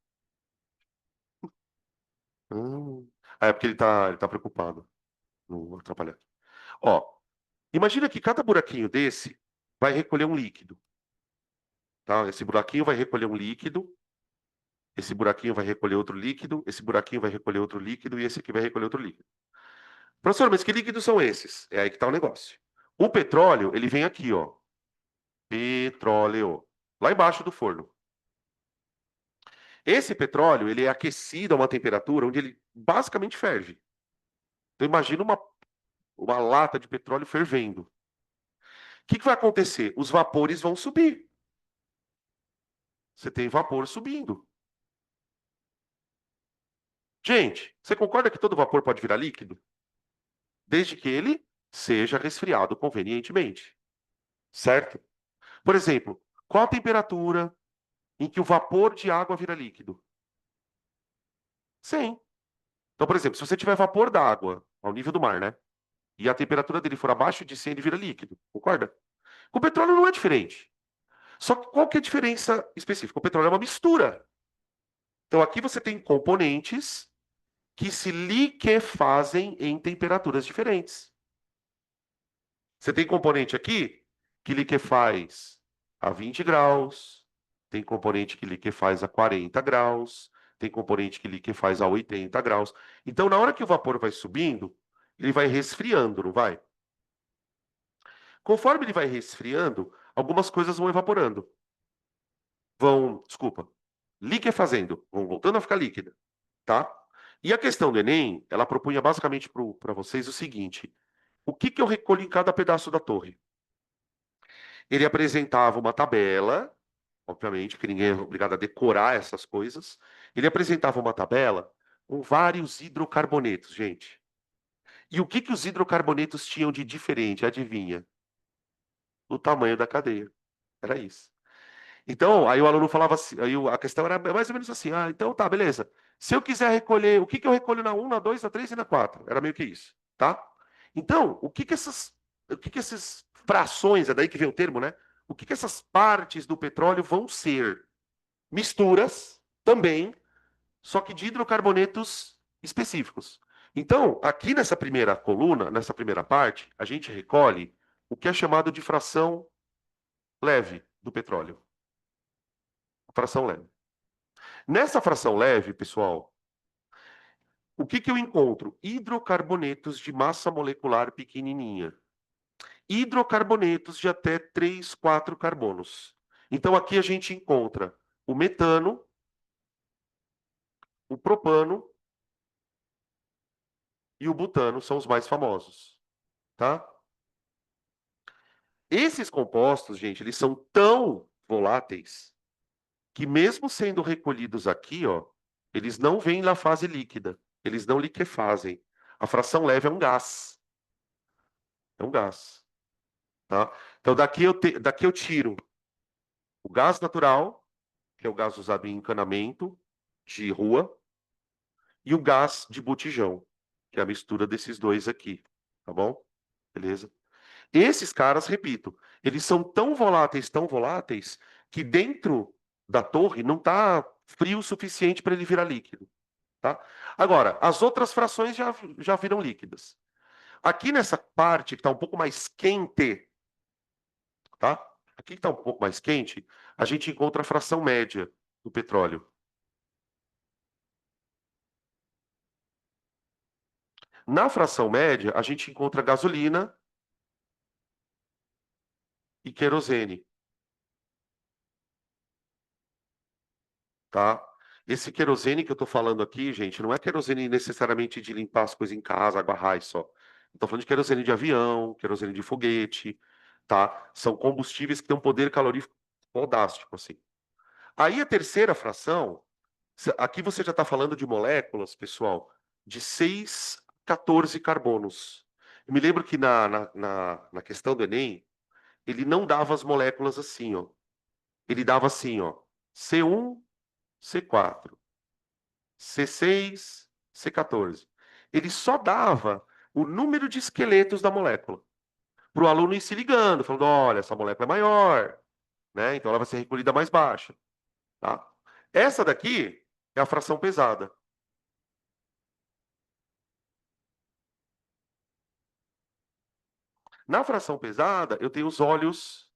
Hum. Ah, é porque ele tá preocupado. Não vou atrapalhar. Ó, imagina que cada buraquinho desse vai recolher um líquido, tá? Esse buraquinho vai recolher um líquido, esse buraquinho vai recolher outro líquido, esse buraquinho vai recolher outro líquido e esse aqui vai recolher outro líquido. Professor, mas que líquidos são esses? É aí que tá o negócio. O petróleo, ele vem aqui, ó. Petróleo. Lá embaixo do forno. Esse petróleo, ele é aquecido a uma temperatura onde ele basicamente ferve. Então imagina uma lata de petróleo fervendo. O que vai acontecer? Os vapores vão subir. Você tem vapor subindo. Gente, você concorda que todo vapor pode virar líquido? Desde que ele seja resfriado convenientemente, certo? Por exemplo, qual a temperatura em que o vapor de água vira líquido? 100. Então, por exemplo, se você tiver vapor da água ao nível do mar, né? E a temperatura dele for abaixo de 100, ele vira líquido, concorda? Com o petróleo não é diferente. Só que qual que é a diferença específica? O petróleo é uma mistura. Então aqui você tem componentes que se liquefazem em temperaturas diferentes. Você tem componente aqui que liquefaz a 20 graus, tem componente que liquefaz a 40 graus, tem componente que liquefaz a 80 graus. Então, na hora que o vapor vai subindo, ele vai resfriando, não vai? Conforme ele vai resfriando, algumas coisas vão evaporando. Desculpa, liquefazendo, vão voltando a ficar líquida, tá? E a questão do Enem, ela propunha basicamente para vocês o seguinte: o que que eu recolho em cada pedaço da torre? Ele apresentava uma tabela, obviamente, que ninguém é obrigado a decorar essas coisas. Ele apresentava uma tabela com vários hidrocarbonetos, gente. E o que que os hidrocarbonetos tinham de diferente? Adivinha? O tamanho da cadeia. Era isso. Então, aí o aluno falava assim, a questão era mais ou menos assim: ah, então tá, beleza. Se eu quiser recolher, o que que eu recolho na um, na 2, na 3 e na 4? Era meio que isso, tá? Então, o que que essas frações, é daí que vem o termo, né? O que que essas partes do petróleo vão ser? Misturas também, só que de hidrocarbonetos específicos. Então, aqui nessa primeira coluna, nessa primeira parte, a gente recolhe o que é chamado de fração leve do petróleo. Fração leve. Nessa fração leve, pessoal, o que que eu encontro? Hidrocarbonetos de massa molecular pequenininha. Hidrocarbonetos de até 3, 4 carbonos. Então aqui a gente encontra o metano, o propano e o butano, são os mais famosos, tá? Esses compostos, gente, eles são tão voláteis que mesmo sendo recolhidos aqui, ó, eles não vêm na fase líquida, eles não liquefazem. A fração leve é um gás. É um gás, tá? Então daqui eu tiro o gás natural, que é o gás usado em encanamento de rua, e o gás de botijão, que é a mistura desses dois aqui, tá bom? Beleza? Esses caras, repito, eles são tão voláteis, que dentro da torre não está frio o suficiente para ele virar líquido, tá? Agora, as outras frações já viram líquidas. Aqui nessa parte que está um pouco mais quente, tá? Aqui que está um pouco mais quente, a gente encontra a fração média do petróleo. Na fração média, a gente encontra gasolina e querosene, tá? Esse querosene que eu estou falando aqui, gente, não é querosene necessariamente de limpar as coisas em casa, água raiz só. Estou falando de querosene de avião, querosene de foguete, tá? São combustíveis que têm um poder calorífico fodástico, assim. Aí a terceira fração, aqui você já está falando de moléculas, pessoal, de 6, 14 carbonos. Eu me lembro que na questão do Enem, ele não dava as moléculas assim, ó. Ele dava assim, ó, C1, C4, C6, C14. Ele só dava o número de esqueletos da molécula, para o aluno ir se ligando, falando, olha, essa molécula é maior, né? Então ela vai ser recolhida mais baixa, tá? Essa daqui é a fração pesada. Na fração pesada, eu tenho os óleos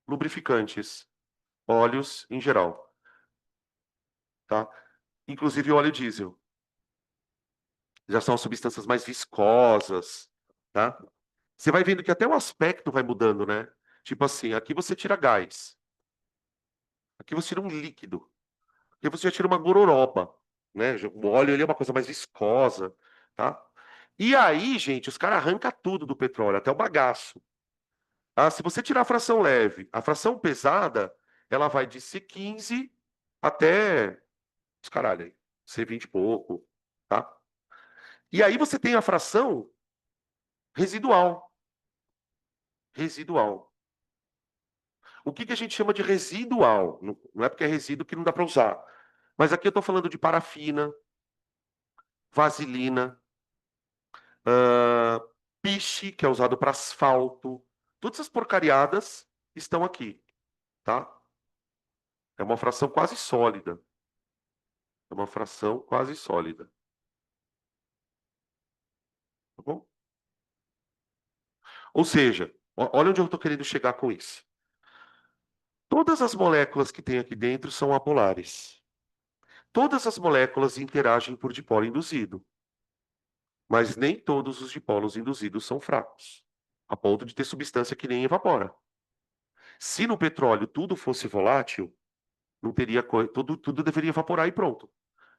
lubrificantes, óleos em geral, tá? Inclusive o óleo diesel. Já são as substâncias mais viscosas, tá? Você vai vendo que até o aspecto vai mudando, né? Tipo assim, aqui você tira gás, aqui você tira um líquido, aqui você já tira uma gororoba, né? O óleo ele é uma coisa mais viscosa, tá? E aí, gente, os caras arrancam tudo do petróleo, até o bagaço. Ah, se você tirar a fração leve, a fração pesada, ela vai de C15 até, os caralho aí, C20 e pouco, tá? E aí você tem a fração residual. Residual. O que que a gente chama de residual? Não é porque é resíduo que não dá para usar. Mas aqui eu estou falando de parafina, vaselina, ah, piche, que é usado para asfalto. Todas essas porcariadas estão aqui, tá? É uma fração quase sólida. É uma fração quase sólida, tá bom? Ou seja, olha onde eu estou querendo chegar com isso. Todas as moléculas que tem aqui dentro são apolares. Todas as moléculas interagem por dipolo induzido, mas nem todos os dipolos induzidos são fracos, a ponto de ter substância que nem evapora. Se no petróleo tudo fosse volátil, não teria tudo deveria evaporar e pronto.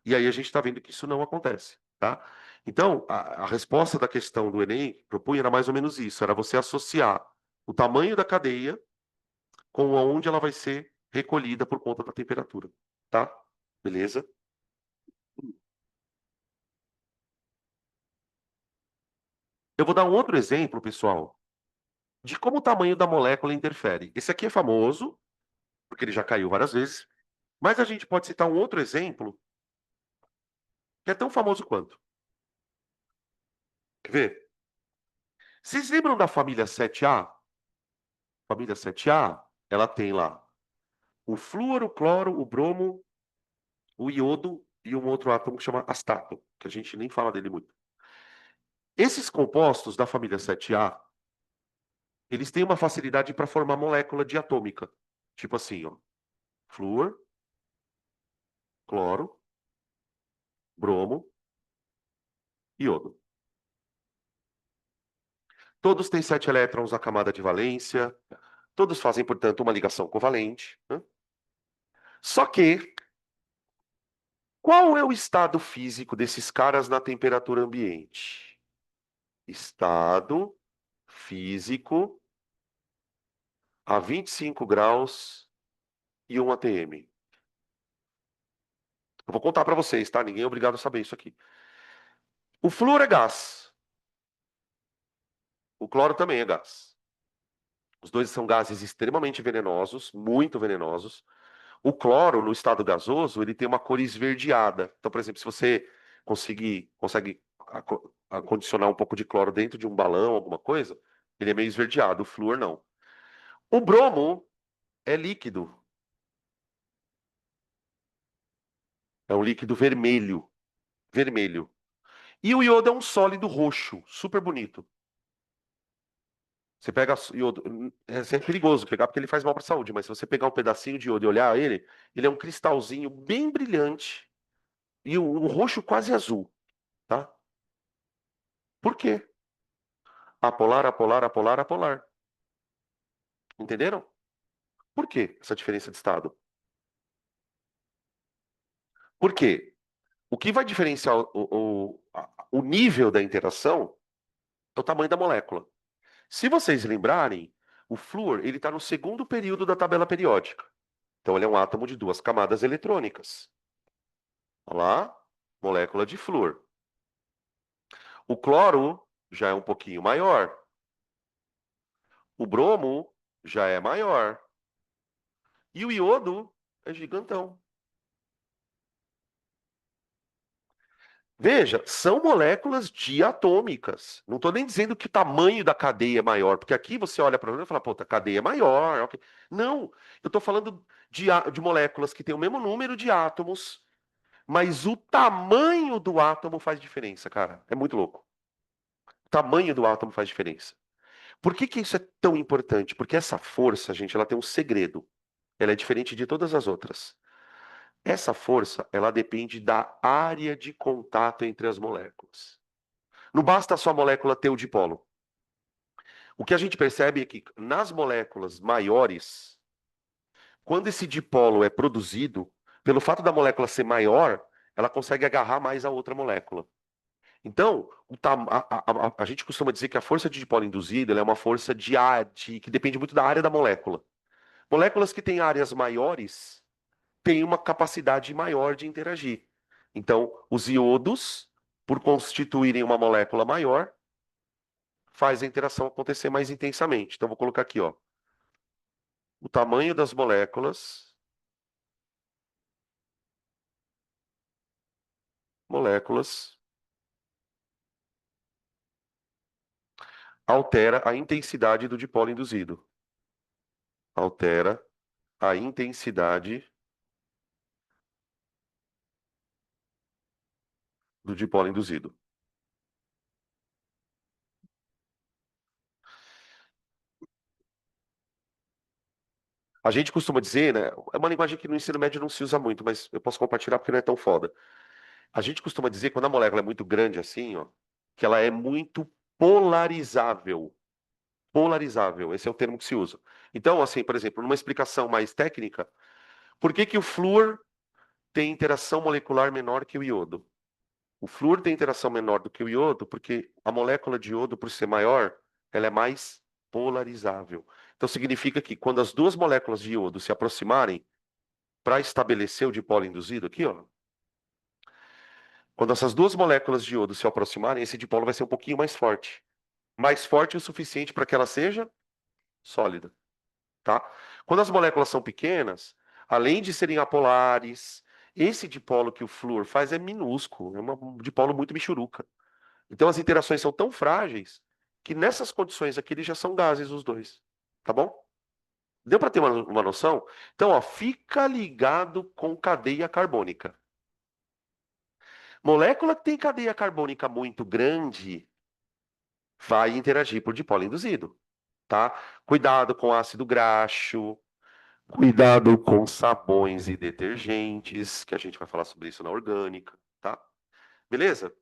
E aí a gente está vendo que isso não acontece, tá? Então, a resposta da questão do Enem propunha era mais ou menos isso, era você associar o tamanho da cadeia com aonde ela vai ser recolhida por conta da temperatura, tá? Beleza? Eu vou dar um outro exemplo, pessoal, de como o tamanho da molécula interfere. Esse aqui é famoso, porque ele já caiu várias vezes, mas a gente pode citar um outro exemplo que é tão famoso quanto. Quer ver? Vocês lembram da família 7A? Família 7A, ela tem lá o flúor, o cloro, o bromo, o iodo e um outro átomo que chama astato, que a gente nem fala dele muito. Esses compostos da família 7A, eles têm uma facilidade para formar molécula diatômica. Tipo assim, ó, flúor, cloro, bromo, iodo. Todos têm 7 elétrons na camada de valência, todos fazem, portanto, uma ligação covalente, né? Só que, qual é o estado físico desses caras na temperatura ambiente? Estado físico a 25 graus e 1 atm. Eu vou contar para vocês, tá? Ninguém é obrigado a saber isso aqui. O flúor é gás. O cloro também é gás. Os dois são gases extremamente venenosos, muito venenosos. O cloro, no estado gasoso, ele tem uma cor esverdeada. Então, por exemplo, se você consegue condicionar um pouco de cloro dentro de um balão, alguma coisa, ele é meio esverdeado. O flúor não. O bromo é líquido. É um líquido vermelho. Vermelho. E o iodo é um sólido roxo, super bonito. Você pega iodo, é sempre perigoso pegar porque ele faz mal para a saúde, mas se você pegar um pedacinho de iodo e olhar ele, ele é um cristalzinho bem brilhante e um roxo quase azul, tá? Por quê? Apolar, apolar, apolar, apolar. Entenderam? Por quê essa diferença de estado? Por quê? O que vai diferenciar o nível da interação é o tamanho da molécula. Se vocês lembrarem, o flúor ele está no segundo período da tabela periódica. Então ele é um átomo de duas camadas eletrônicas. Olha lá, molécula de flúor. O cloro já é um pouquinho maior. O bromo já é maior. E o iodo é gigantão. Veja, são moléculas diatômicas. Não estou nem dizendo que o tamanho da cadeia é maior, porque aqui você olha para o e fala, pô, a cadeia é maior. Ok. Não, eu estou falando de moléculas que têm o mesmo número de átomos, mas o tamanho do átomo faz diferença, cara. É muito louco. O tamanho do átomo faz diferença. Por que que isso é tão importante? Porque essa força, gente, ela tem um segredo. Ela é diferente de todas as outras. Essa força, ela depende da área de contato entre as moléculas. Não basta só a molécula ter o dipolo. O que a gente percebe é que nas moléculas maiores, quando esse dipolo é produzido, pelo fato da molécula ser maior, ela consegue agarrar mais a outra molécula. Então, a gente costuma dizer que a força de dipolo induzida ela é uma força que depende muito da área da molécula. Moléculas que têm áreas maiores têm uma capacidade maior de interagir. Então, os iodos, por constituírem uma molécula maior, faz a interação acontecer mais intensamente. Então, vou colocar aqui, ó, o tamanho das moléculas altera a intensidade do dipolo induzido. Altera a intensidade do dipolo induzido. A gente costuma dizer, né? É uma linguagem que no ensino médio não se usa muito, mas eu posso compartilhar porque não é tão foda. A gente costuma dizer, quando a molécula é muito grande assim, ó, que ela é muito polarizável. Polarizável, esse é o termo que se usa. Então, assim, por exemplo, numa explicação mais técnica, por que que o flúor tem interação molecular menor que o iodo? O flúor tem interação menor do que o iodo porque a molécula de iodo, por ser maior, ela é mais polarizável. Então, significa que quando as duas moléculas de iodo se aproximarem para estabelecer o dipolo induzido aqui, ó, quando essas duas moléculas de iodo se aproximarem, esse dipolo vai ser um pouquinho mais forte. Mais forte o suficiente para que ela seja sólida, tá? Quando as moléculas são pequenas, além de serem apolares, esse dipolo que o flúor faz é minúsculo, é um dipolo muito michuruca. Então as interações são tão frágeis que nessas condições aqui eles já são gases os dois, tá bom? Deu para ter uma noção? Então, ó, fica ligado com cadeia carbônica. Molécula que tem cadeia carbônica muito grande vai interagir por dipolo induzido, tá? Cuidado com ácido graxo, cuidado com sabões e detergentes, que a gente vai falar sobre isso na orgânica, tá? Beleza?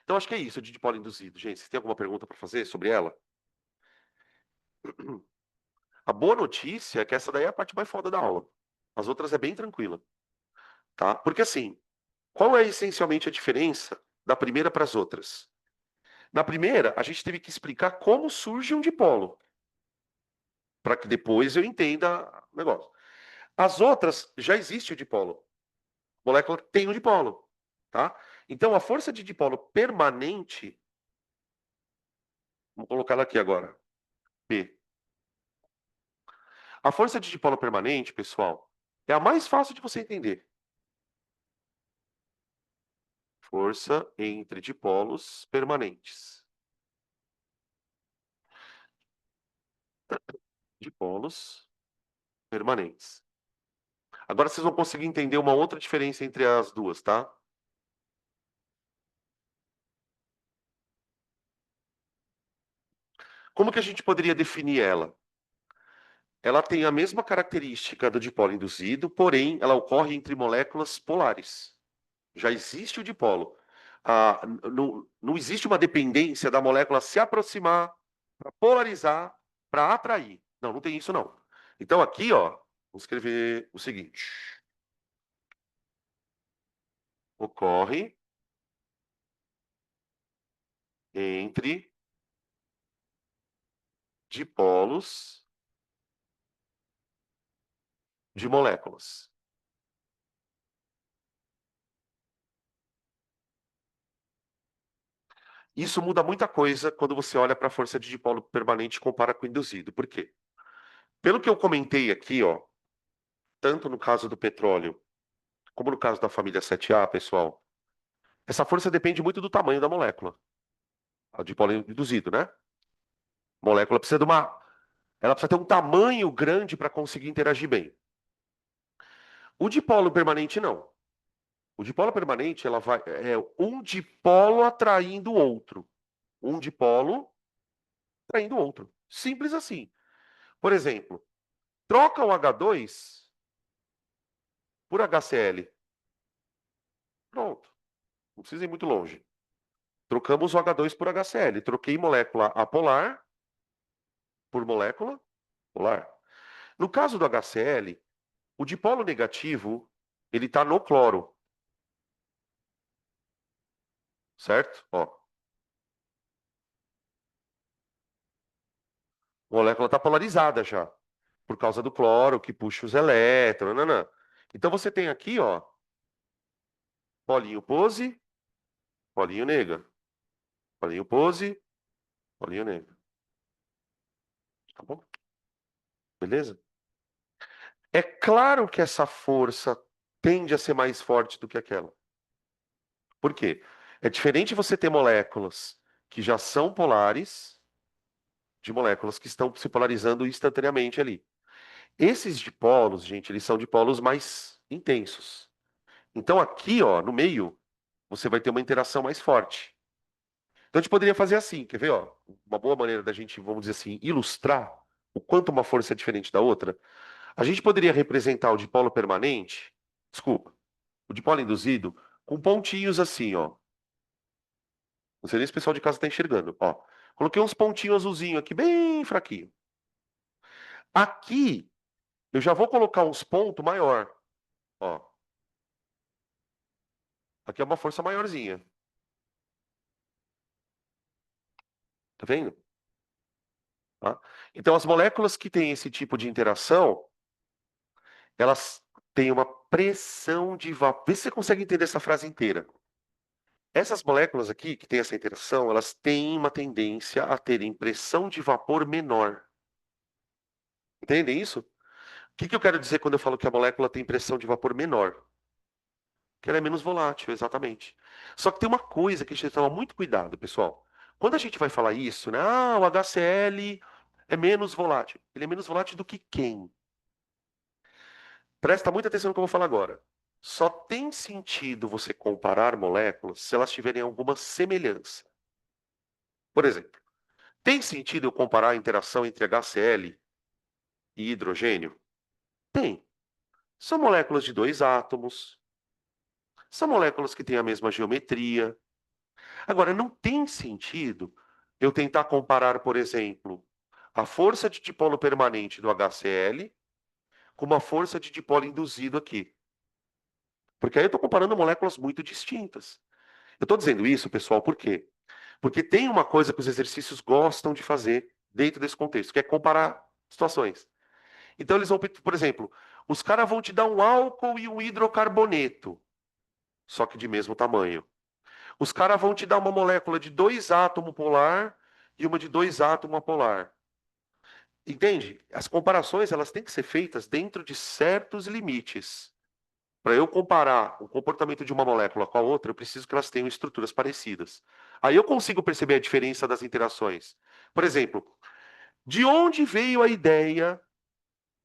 Então acho que é isso de dipolo induzido. Gente, vocês têm alguma pergunta para fazer sobre ela? A boa notícia é que essa daí é a parte mais foda da aula. As outras é bem tranquila, tá? Porque assim, qual é essencialmente a diferença da primeira para as outras? Na primeira, a gente teve que explicar como surge um dipolo, para que depois eu entenda o negócio. As outras, já existe o dipolo. A molécula tem o dipolo, tá? Então, a força de dipolo permanente, vou colocar ela aqui agora, P. A força de dipolo permanente, pessoal, é a mais fácil de você entender. Força entre dipolos permanentes. Dipolos permanentes. Agora vocês vão conseguir entender uma outra diferença entre as duas, tá? Como que a gente poderia definir ela? Ela tem a mesma característica do dipolo induzido, porém ela ocorre entre moléculas polares. Já existe o dipolo. Não existe uma dependência da molécula se aproximar, para polarizar, para atrair. Não, não tem isso não. Então aqui, ó, vou escrever o seguinte: ocorre entre dipolos de moléculas. Isso muda muita coisa quando você olha para a força de dipolo permanente e compara com o induzido. Por quê? Pelo que eu comentei aqui, ó, tanto no caso do petróleo como no caso da família 7A, pessoal, essa força depende muito do tamanho da molécula, a dipolo induzido, né? A molécula precisa ela precisa ter um tamanho grande para conseguir interagir bem. O dipolo permanente não. O dipolo permanente, ela vai é um dipolo atraindo o outro, um dipolo atraindo o outro. Simples assim. Por exemplo, troca o H2 por HCl. Pronto. Não precisa ir muito longe. Trocamos o H2 por HCl. Troquei molécula apolar por molécula polar. No caso do HCl, o dipolo negativo, ele está no cloro, certo? Ó, a molécula está polarizada já, por causa do cloro que puxa os elétrons. Nanã. Então você tem aqui, ó, polinho pose, polinho nega. Polinho pose, polinho nega. Tá bom? Beleza? É claro que essa força tende a ser mais forte do que aquela. Por quê? É diferente você ter moléculas que já são polares de moléculas que estão se polarizando instantaneamente ali. Esses dipolos, gente, eles são dipolos mais intensos. Então aqui, ó, no meio, você vai ter uma interação mais forte. Então a gente poderia fazer assim, quer ver, ó? Uma boa maneira da gente, vamos dizer assim, ilustrar o quanto uma força é diferente da outra. A gente poderia representar o dipolo permanente, desculpa, o dipolo induzido, com pontinhos assim, ó. Não sei nem se o pessoal de casa está enxergando, ó. Coloquei uns pontinhos azulzinho aqui, bem fraquinho. Aqui, eu já vou colocar uns pontos maior, ó. Aqui é uma força maiorzinha, tá vendo? Tá? Então, as moléculas que têm esse tipo de interação, elas têm uma pressão de vapor. Vê se você consegue entender essa frase inteira. Essas moléculas aqui, que têm essa interação, elas têm uma tendência a terem pressão de vapor menor. Entendem isso? O que que eu quero dizer quando eu falo que a molécula tem pressão de vapor menor? Que ela é menos volátil, exatamente. Só que tem uma coisa que a gente tem que tomar muito cuidado, pessoal. Quando a gente vai falar isso, né? Ah, o HCl é menos volátil. Ele é menos volátil do que quem? Presta muita atenção no que eu vou falar agora. Só tem sentido você comparar moléculas se elas tiverem alguma semelhança. Por exemplo, tem sentido eu comparar a interação entre HCl e hidrogênio? Tem. São moléculas de dois átomos, são moléculas que têm a mesma geometria. Agora, não tem sentido eu tentar comparar, por exemplo, a força de dipolo permanente do HCl com uma força de dipolo induzido aqui. Porque aí eu estou comparando moléculas muito distintas. Eu estou dizendo isso, pessoal, por quê? Porque tem uma coisa que os exercícios gostam de fazer dentro desse contexto, que é comparar situações. Então eles vão, por exemplo, os caras vão te dar um álcool e um hidrocarboneto, só que de mesmo tamanho. Os caras vão te dar uma molécula de dois átomos polar e uma de dois átomos apolar. Entende? As comparações elas têm que ser feitas dentro de certos limites. Para eu comparar o comportamento de uma molécula com a outra, eu preciso que elas tenham estruturas parecidas. Aí eu consigo perceber a diferença das interações. Por exemplo, de onde veio a ideia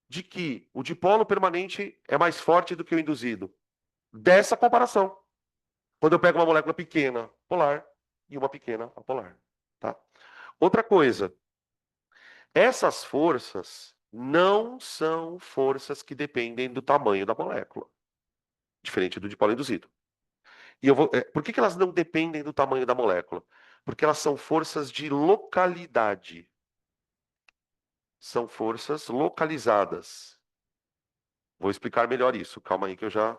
de que o dipolo permanente é mais forte do que o induzido? Dessa comparação. Quando eu pego uma molécula pequena, polar, e uma pequena, apolar. Tá? Outra coisa, essas forças não são forças que dependem do tamanho da molécula, diferente do dipolo induzido. Por que que elas não dependem do tamanho da molécula? Porque elas são forças de localidade. São forças localizadas. Vou explicar melhor isso. Calma aí que eu já.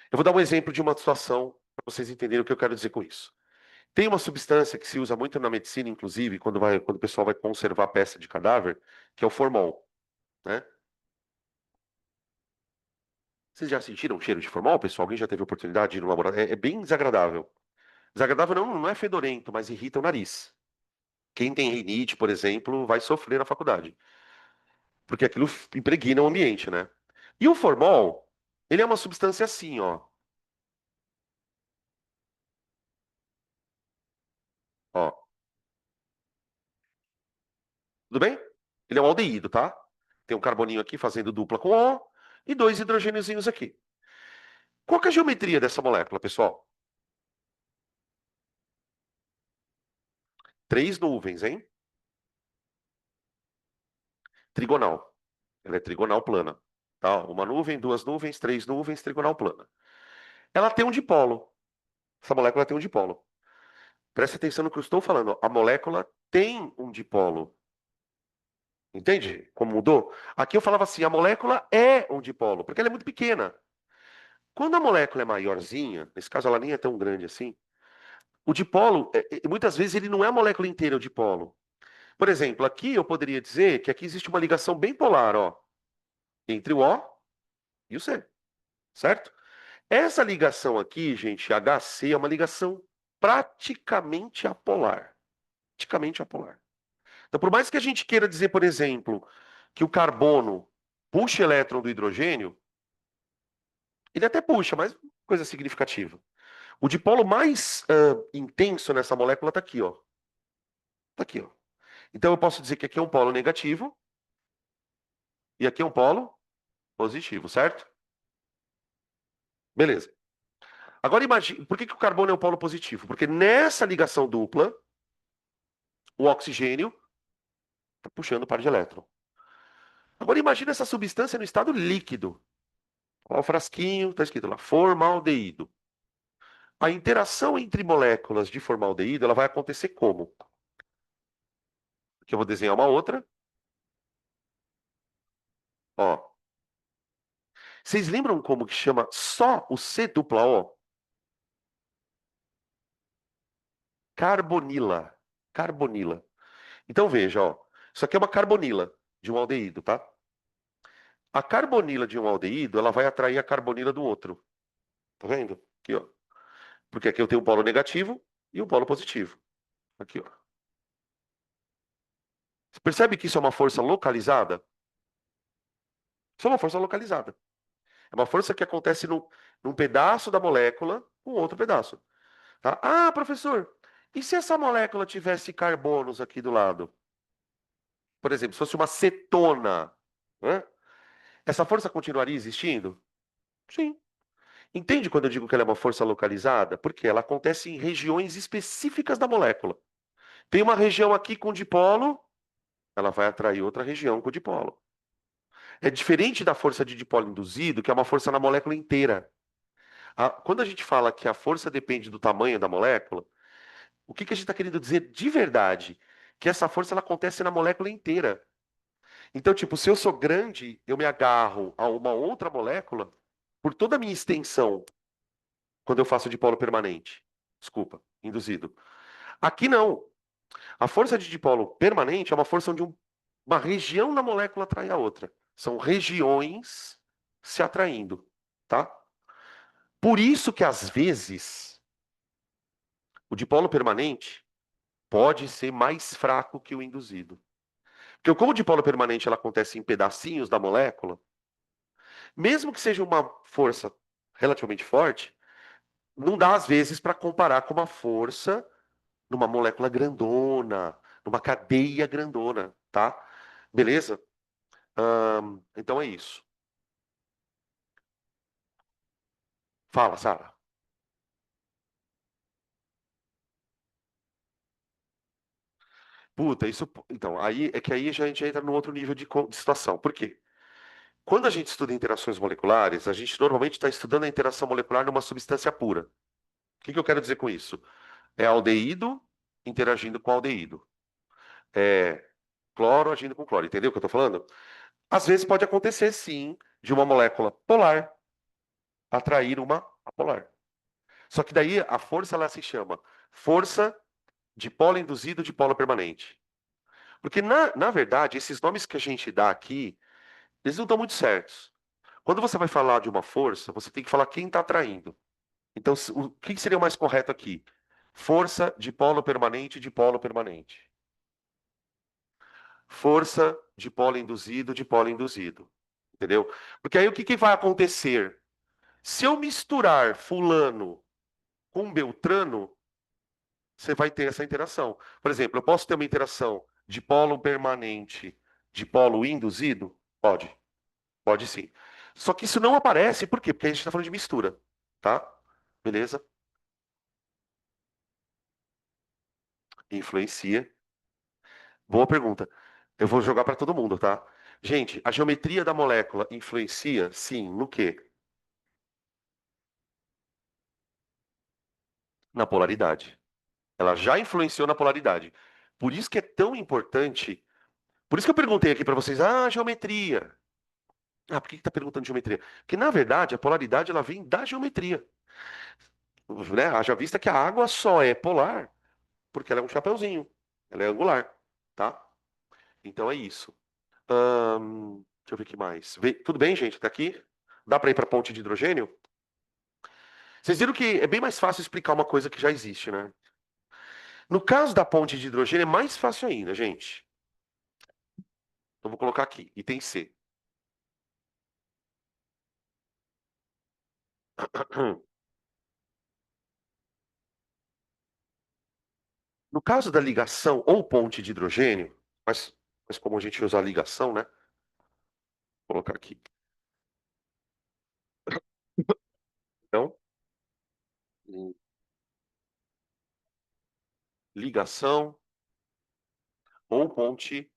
Eu vou dar um exemplo de uma situação para vocês entenderem o que eu quero dizer com isso. Tem uma substância que se usa muito na medicina, inclusive, quando o pessoal vai conservar peça de cadáver, que é o formol, né? Vocês já sentiram o cheiro de formol, pessoal? Alguém já teve oportunidade de ir no laboratório? É bem desagradável. Desagradável não é fedorento, mas irrita o nariz. Quem tem rinite, por exemplo, vai sofrer na faculdade, porque aquilo impregna o ambiente, né? E o formol, ele é uma substância assim, ó. Ó, tudo bem? Ele é um aldeído, tá? Tem um carboninho aqui fazendo dupla com O e dois hidrogêniozinhos aqui. Qual que é a geometria dessa molécula, pessoal? Três nuvens, hein? Trigonal. Ela é trigonal plana. Tá? Uma nuvem, duas nuvens, três nuvens, trigonal plana. Ela tem um dipolo. Essa molécula tem um dipolo. Preste atenção no que eu estou falando. A molécula tem um dipolo. Entende como mudou? Aqui eu falava assim, a molécula é um dipolo, porque ela é muito pequena. Quando a molécula é maiorzinha, nesse caso ela nem é tão grande assim, o dipolo, muitas vezes ele não é a molécula inteira o dipolo. Por exemplo, aqui eu poderia dizer que aqui existe uma ligação bem polar, ó, entre o O e o C, certo? Essa ligação aqui, gente, HC, é uma ligação praticamente apolar. Praticamente apolar. Então, por mais que a gente queira dizer, por exemplo, que o carbono puxa elétron do hidrogênio, ele até puxa, mas coisa significativa. O dipolo mais intenso nessa molécula está aqui, ó. Está aqui, ó. Então eu posso dizer que aqui é um polo negativo e aqui é um polo positivo, certo? Beleza. Agora imagine, por que que o carbono é um polo positivo? Porque nessa ligação dupla, o oxigênio está puxando o par de elétron. Agora imagine essa substância no estado líquido. Olha o frasquinho, está escrito lá, formaldeído. A interação entre moléculas de formaldeído, ela vai acontecer como? Aqui eu vou desenhar uma outra. Ó, vocês lembram como que chama só o C dupla O? Carbonila. Carbonila. Então veja, ó, isso aqui é uma carbonila de um aldeído, tá? A carbonila de um aldeído, ela vai atrair a carbonila do outro. Tá vendo? Aqui, ó. Porque aqui eu tenho um polo negativo e um polo positivo. Aqui, ó. Você percebe que isso é uma força localizada? Isso é uma força localizada. É uma força que acontece num pedaço da molécula com outro pedaço. Tá? Ah, professor, e se essa molécula tivesse carbonos aqui do lado? Por exemplo, se fosse uma cetona, né? Essa força continuaria existindo? Sim. Entende quando eu digo que ela é uma força localizada? Porque ela acontece em regiões específicas da molécula. Tem uma região aqui com dipolo, ela vai atrair outra região com dipolo. É diferente da força de dipolo induzido, que é uma força na molécula inteira. Quando a gente fala que a força depende do tamanho da molécula, o que que a gente está querendo dizer de verdade? Que essa força ela acontece na molécula inteira. Então, tipo, se eu sou grande, eu me agarro a uma outra molécula por toda a minha extensão quando eu faço dipolo permanente. Desculpa, induzido. Aqui não. A força de dipolo permanente é uma força onde uma região na molécula atrai a outra. São regiões se atraindo, tá? Por isso que às vezes o dipolo permanente pode ser mais fraco que o induzido. Porque como o dipolo permanente ela acontece em pedacinhos da molécula, mesmo que seja uma força relativamente forte, não dá às vezes para comparar com uma força numa molécula grandona, numa cadeia grandona, tá? Beleza? Então é isso. Fala, Sara. Puta, isso. Então, aí é que aí a gente entra num outro nível de situação. Por quê? Quando a gente estuda interações moleculares, a gente normalmente está estudando a interação molecular numa substância pura. O que que eu quero dizer com isso? É aldeído interagindo com aldeído. É cloro agindo com cloro. Entendeu o que eu estou falando? Às vezes pode acontecer, sim, de uma molécula polar atrair uma apolar. Só que daí a força ela se chama força de polo induzido de polo permanente. Porque, na verdade, esses nomes que a gente dá aqui, eles não estão muito certos. Quando você vai falar de uma força, você tem que falar quem está atraindo. Então, o que seria o mais correto aqui? Força de polo permanente de polo permanente. Força de polo induzido. Entendeu? Porque aí o que que vai acontecer? Se eu misturar fulano com Beltrano, você vai ter essa interação. Por exemplo, eu posso ter uma interação de polo permanente de polo induzido? Pode, pode sim. Só que isso não aparece, por quê? Porque a gente está falando de mistura, tá? Beleza? Influencia. Boa pergunta. Eu vou jogar para todo mundo, tá? Gente, a geometria da molécula influencia? Sim, no quê? Na polaridade. Ela já influenciou na polaridade. Por isso que é tão importante. Por isso que eu perguntei aqui para vocês, geometria. Ah, por que que tá perguntando de geometria? Porque, na verdade, a polaridade ela vem da geometria. Né? Haja vista que a água só é polar porque ela é um chapeuzinho. Ela é angular, tá? Então é isso. Deixa eu ver o que mais. Tudo bem, gente? Tá aqui? Dá para ir para a ponte de hidrogênio? Vocês viram que é bem mais fácil explicar uma coisa que já existe, né? No caso da ponte de hidrogênio é mais fácil ainda, gente. Então vou colocar aqui, item C. No caso da ligação ou ponte de hidrogênio, mas como a gente usa a ligação, né? Vou colocar aqui. Então, ligação ou ponte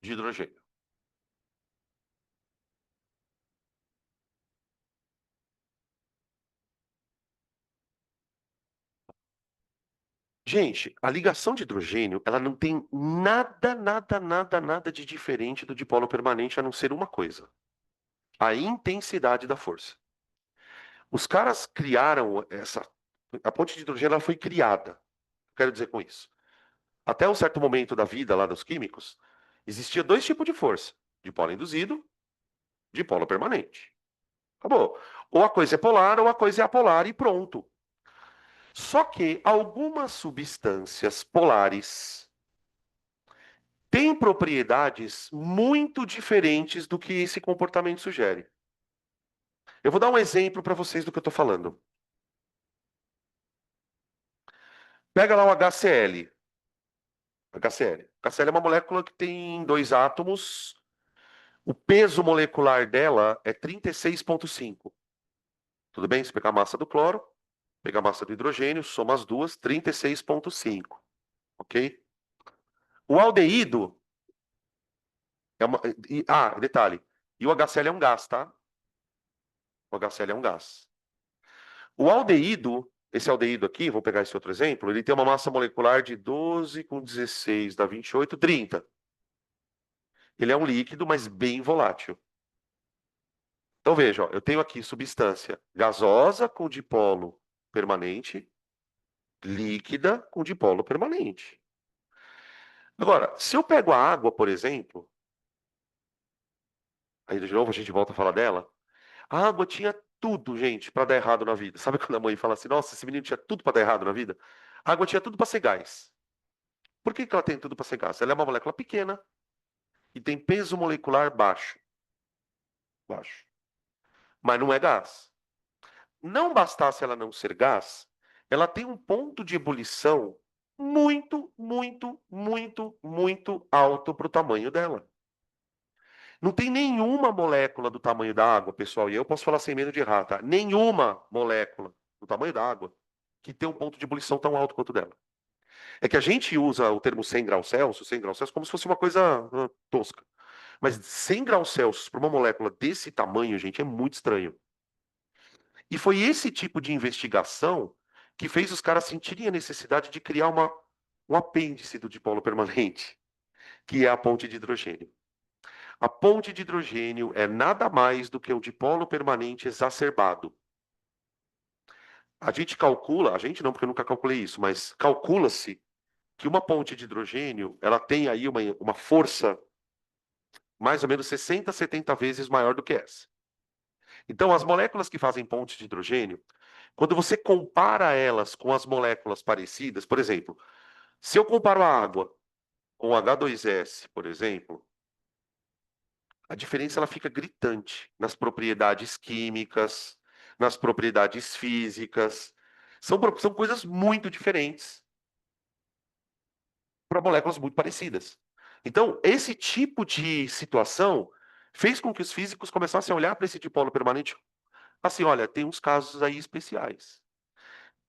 de hidrogênio. Gente, a ligação de hidrogênio, ela não tem nada, nada, nada, nada de diferente do dipolo permanente, a não ser uma coisa: a intensidade da força. Os caras criaram essa. A ponte de hidrogênio ela foi criada. Quero dizer com isso. Até um certo momento da vida lá dos químicos, existia dois tipos de força: dipolo induzido, dipolo permanente. Acabou. Ou a coisa é polar ou a coisa é apolar e pronto. Só que algumas substâncias polares têm propriedades muito diferentes do que esse comportamento sugere. Eu vou dar um exemplo para vocês do que eu estou falando. Pega lá o HCl. HCl. HCl é uma molécula que tem dois átomos. O peso molecular dela é 36,5. Tudo bem? Se pegar a massa do cloro, pegar a massa do hidrogênio, soma as duas, 36,5. Ok? O aldeído é uma. Detalhe. E o HCl é um gás, tá? O HCl é um gás. O aldeído, esse aldeído aqui, vou pegar esse outro exemplo, ele tem uma massa molecular de 12 com 16 dá 28, 30. Ele é um líquido, mas bem volátil. Então veja, ó, eu tenho aqui substância gasosa com dipolo permanente, líquida com dipolo permanente. Agora, se eu pego a água, por exemplo, aí de novo a gente volta a falar dela, a água tinha tudo, gente, para dar errado na vida. Sabe quando a mãe fala assim, nossa, esse menino tinha tudo para dar errado na vida? A água tinha tudo para ser gás. Por que que ela tem tudo para ser gás? Ela é uma molécula pequena e tem peso molecular baixo. Baixo. Mas não é gás. Não bastasse ela não ser gás, ela tem um ponto de ebulição muito, muito, muito, muito alto para o tamanho dela. Não tem nenhuma molécula do tamanho da água, pessoal, e eu posso falar sem medo de errar, tá? Nenhuma molécula do tamanho da água que tem um ponto de ebulição tão alto quanto o dela. É que a gente usa o termo 100 graus Celsius, 100 graus Celsius, como se fosse uma coisa tosca. Mas 100 graus Celsius para uma molécula desse tamanho, gente, é muito estranho. E foi esse tipo de investigação que fez os caras sentirem a necessidade de criar um apêndice do dipolo permanente, que é a ponte de hidrogênio. A ponte de hidrogênio é nada mais do que o dipolo permanente exacerbado. A gente calcula, a gente não, porque eu nunca calculei isso, mas calcula-se que uma ponte de hidrogênio, ela tem aí uma força mais ou menos 60, 70 vezes maior do que essa. Então, as moléculas que fazem ponte de hidrogênio, quando você compara elas com as moléculas parecidas, por exemplo, se eu comparo a água com o H2S, por exemplo, a diferença ela fica gritante nas propriedades químicas, nas propriedades físicas. São coisas muito diferentes para moléculas muito parecidas. Então, esse tipo de situação fez com que os físicos começassem a olhar para esse dipolo permanente assim, olha, tem uns casos aí especiais.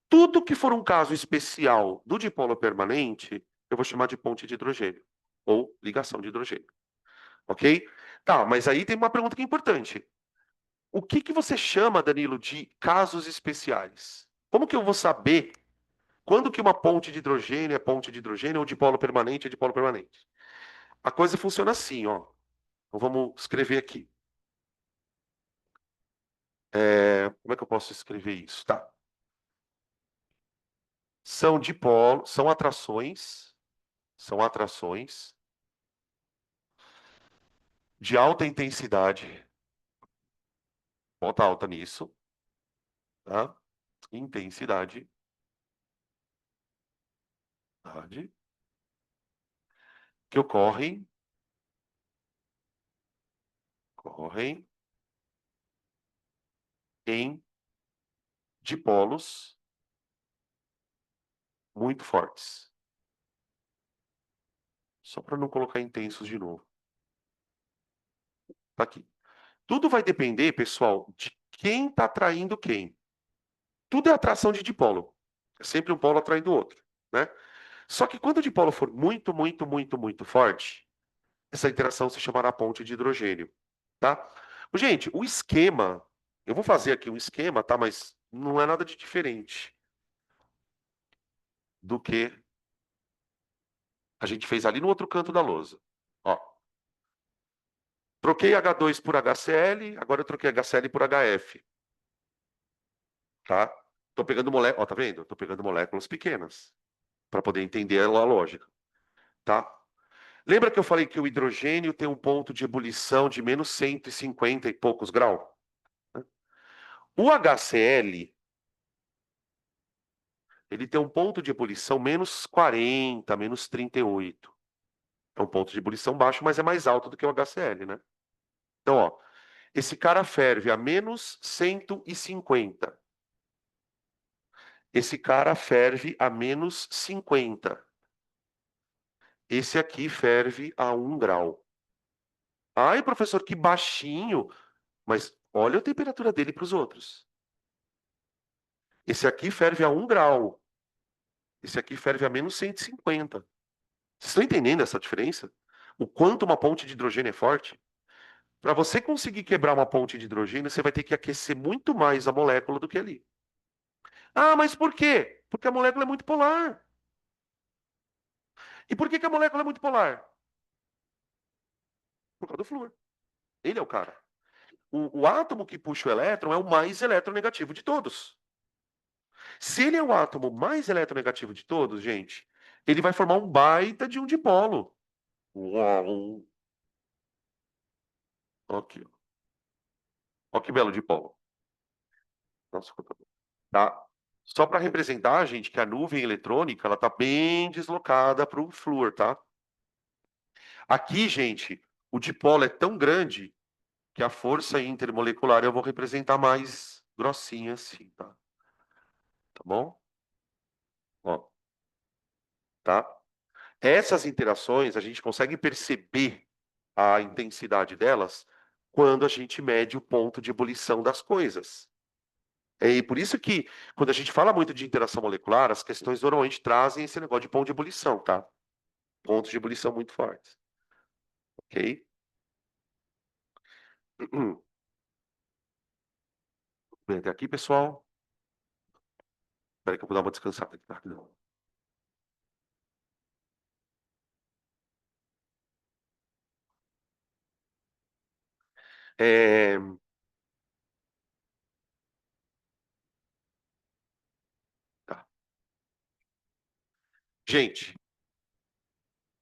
Tudo que for um caso especial do dipolo permanente, eu vou chamar de ponte de hidrogênio ou ligação de hidrogênio, ok? Tá, mas aí tem uma pergunta que é importante. O que que você chama, Danilo, de casos especiais? Como que eu vou saber quando que uma ponte de hidrogênio é ponte de hidrogênio ou dipolo permanente é dipolo permanente? A coisa funciona assim, ó. Então vamos escrever aqui. Como é que eu posso escrever isso? Tá. São dipolos, são atrações de alta intensidade, bota alta nisso, tá? Intensidade, que ocorrem em dipolos muito fortes. Só para não colocar intensos de novo. Tá aqui. Tudo vai depender, pessoal, de quem está atraindo quem. Tudo é atração de dipolo. É sempre um polo atraindo o outro, né? Só que quando o dipolo for muito, muito, muito, muito forte, essa interação se chamará ponte de hidrogênio, tá? Gente, o esquema, eu vou fazer aqui um esquema, tá? Mas não é nada de diferente do que a gente fez ali no outro canto da lousa. Ó, troquei H2 por HCl, agora eu troquei HCl por HF, tá? Tô pegando moléculas, ó, tá vendo? Tô pegando moléculas pequenas para poder entender a lógica, tá? Lembra que eu falei que o hidrogênio tem um ponto de ebulição de menos 150 e poucos graus? O HCl, ele tem um ponto de ebulição menos 40, menos 38. É um ponto de ebulição baixo, mas é mais alto do que o HCl, né? Então, ó, esse cara ferve a menos 150. Esse cara ferve a menos 50. Esse aqui ferve a 1 grau. Ai, professor, que baixinho. Mas olha a temperatura dele para os outros. Esse aqui ferve a 1 grau. Esse aqui ferve a menos 150. Vocês estão entendendo essa diferença? O quanto uma ponte de hidrogênio é forte? Para você conseguir quebrar uma ponte de hidrogênio, você vai ter que aquecer muito mais a molécula do que ali. Ah, mas por quê? Porque a molécula é muito polar. E por que que a molécula é muito polar? Por causa do flúor. Ele é o cara. O átomo que puxa o elétron é o mais eletronegativo de todos. Se ele é o átomo mais eletronegativo de todos, gente, ele vai formar um baita de um dipolo. Uau. Aqui, ó. Ó que belo dipolo. Nossa, tá. Só para representar, gente, que a nuvem eletrônica ela está bem deslocada para o flúor, tá? Aqui, gente, o dipolo é tão grande que a força intermolecular eu vou representar mais grossinha assim, tá? Tá bom? Ó, tá? Essas interações a gente consegue perceber a intensidade delas quando a gente mede o ponto de ebulição das coisas. E por isso que, quando a gente fala muito de interação molecular, as questões normalmente trazem esse negócio de ponto de ebulição, tá? Pontos de ebulição muito fortes, ok? Bem, até aqui, pessoal. Espera que eu vou dar uma descansada aqui, rapidão. É, tá. Gente,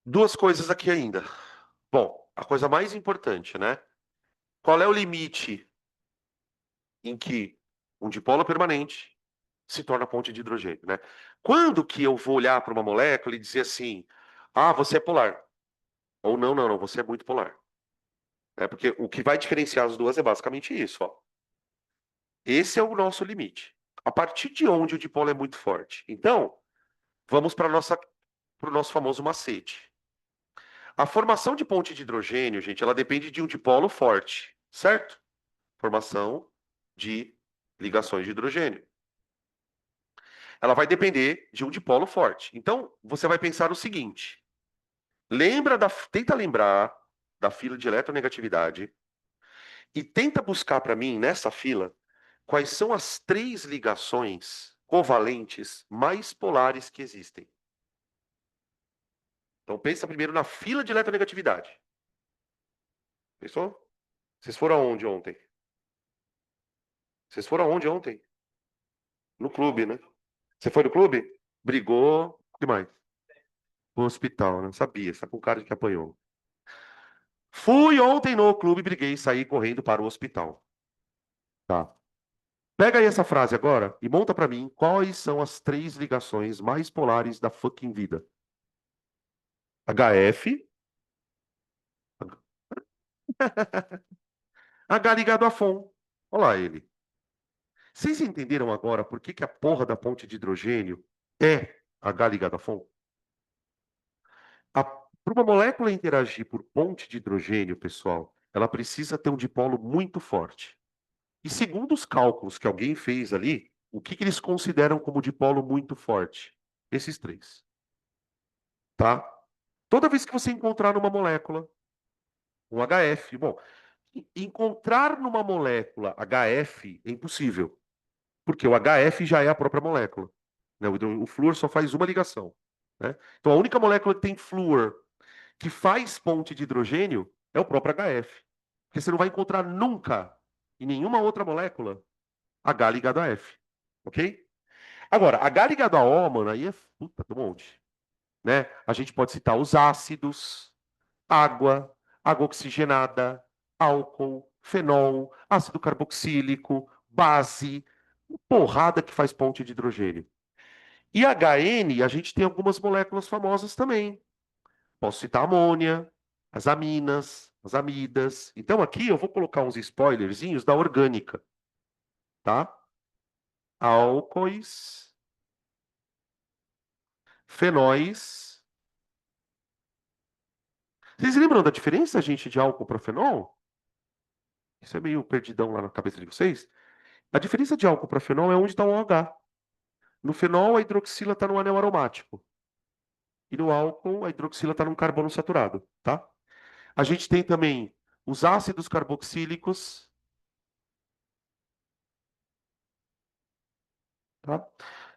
duas coisas aqui ainda. Bom, a coisa mais importante, né? Qual é o limite em que um dipolo permanente se torna ponte de hidrogênio, né? Quando que eu vou olhar para uma molécula e dizer assim, ah, você é polar, ou não, não, não, você é muito polar. É porque o que vai diferenciar as duas é basicamente isso, ó. Esse é o nosso limite. A partir de onde o dipolo é muito forte. Então, vamos para o nosso famoso macete. A formação de ponte de hidrogênio, gente, ela depende de um dipolo forte, certo? Formação de ligações de hidrogênio. Ela vai depender de um dipolo forte. Então, você vai pensar o seguinte: tenta lembrar da fila de eletronegatividade e tenta buscar para mim nessa fila quais são as três ligações covalentes mais polares que existem. Então, pensa primeiro na fila de eletronegatividade. Pensou? Vocês foram aonde ontem? Vocês foram aonde ontem? No clube, né? Você foi no clube? Brigou. O que mais? No hospital, né? Sabia, está com cara de que apanhou. Fui ontem no clube, briguei, saí correndo para o hospital. Tá. Pega aí essa frase agora e monta pra mim quais são as três ligações mais polares da fucking vida. HF, H ligado a Fon. Olha lá ele. Vocês entenderam agora por que que a porra da ponte de hidrogênio é H ligado a Fon? Para uma molécula interagir por ponte de hidrogênio, pessoal, ela precisa ter um dipolo muito forte. E segundo os cálculos que alguém fez ali, o que que eles consideram como dipolo muito forte? Esses três, tá? Toda vez que você encontrar numa molécula um HF, bom, encontrar numa molécula HF é impossível, porque o HF já é a própria molécula, né? O flúor só faz uma ligação, né? Então a única molécula que tem flúor que faz ponte de hidrogênio é o próprio HF. Porque você não vai encontrar nunca em nenhuma outra molécula H ligado a F. Ok? Agora, H ligado a O, mano, aí é puta do monte. Né? A gente pode citar os ácidos, água, água oxigenada, álcool, fenol, ácido carboxílico, base, porrada que faz ponte de hidrogênio. E HN, a gente tem algumas moléculas famosas também. Posso citar a amônia, as aminas, as amidas. Então aqui eu vou colocar uns spoilerzinhos da orgânica, tá? Álcoois, fenóis. Vocês lembram da diferença, gente, de álcool para fenol? Isso é meio perdidão lá na cabeça de vocês. A diferença de álcool para fenol é onde está o OH. No fenol, a hidroxila está no anel aromático. E no álcool, a hidroxila está num carbono saturado, tá? A gente tem também os ácidos carboxílicos, tá?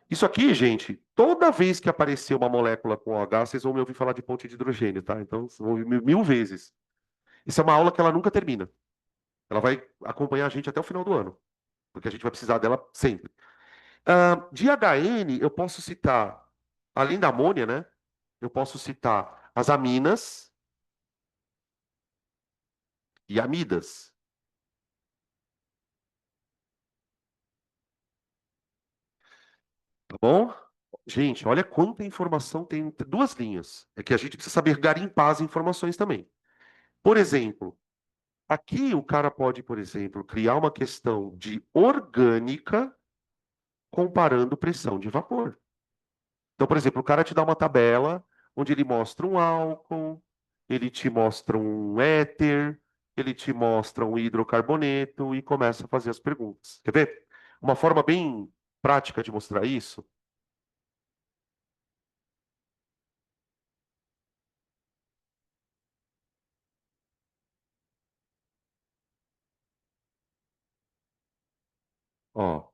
Isso aqui, gente, toda vez que aparecer uma molécula com OH, vocês vão me ouvir falar de ponte de hidrogênio, tá? Então, vocês vão ouvir mil vezes. Isso é uma aula que ela nunca termina. Ela vai acompanhar a gente até o final do ano, porque a gente vai precisar dela sempre. De HN, eu posso citar, além da amônia, né? Eu posso citar as aminas e amidas. Bom, gente, olha quanta informação tem entre duas linhas. É que a gente precisa saber garimpar as informações também. Por exemplo, aqui o cara pode, por exemplo, criar uma questão de orgânica comparando pressão de vapor. Então, por exemplo, o cara te dá uma tabela onde ele mostra um álcool, ele te mostra um éter, ele te mostra um hidrocarboneto e começa a fazer as perguntas. Quer ver? Uma forma bem prática de mostrar isso, ó,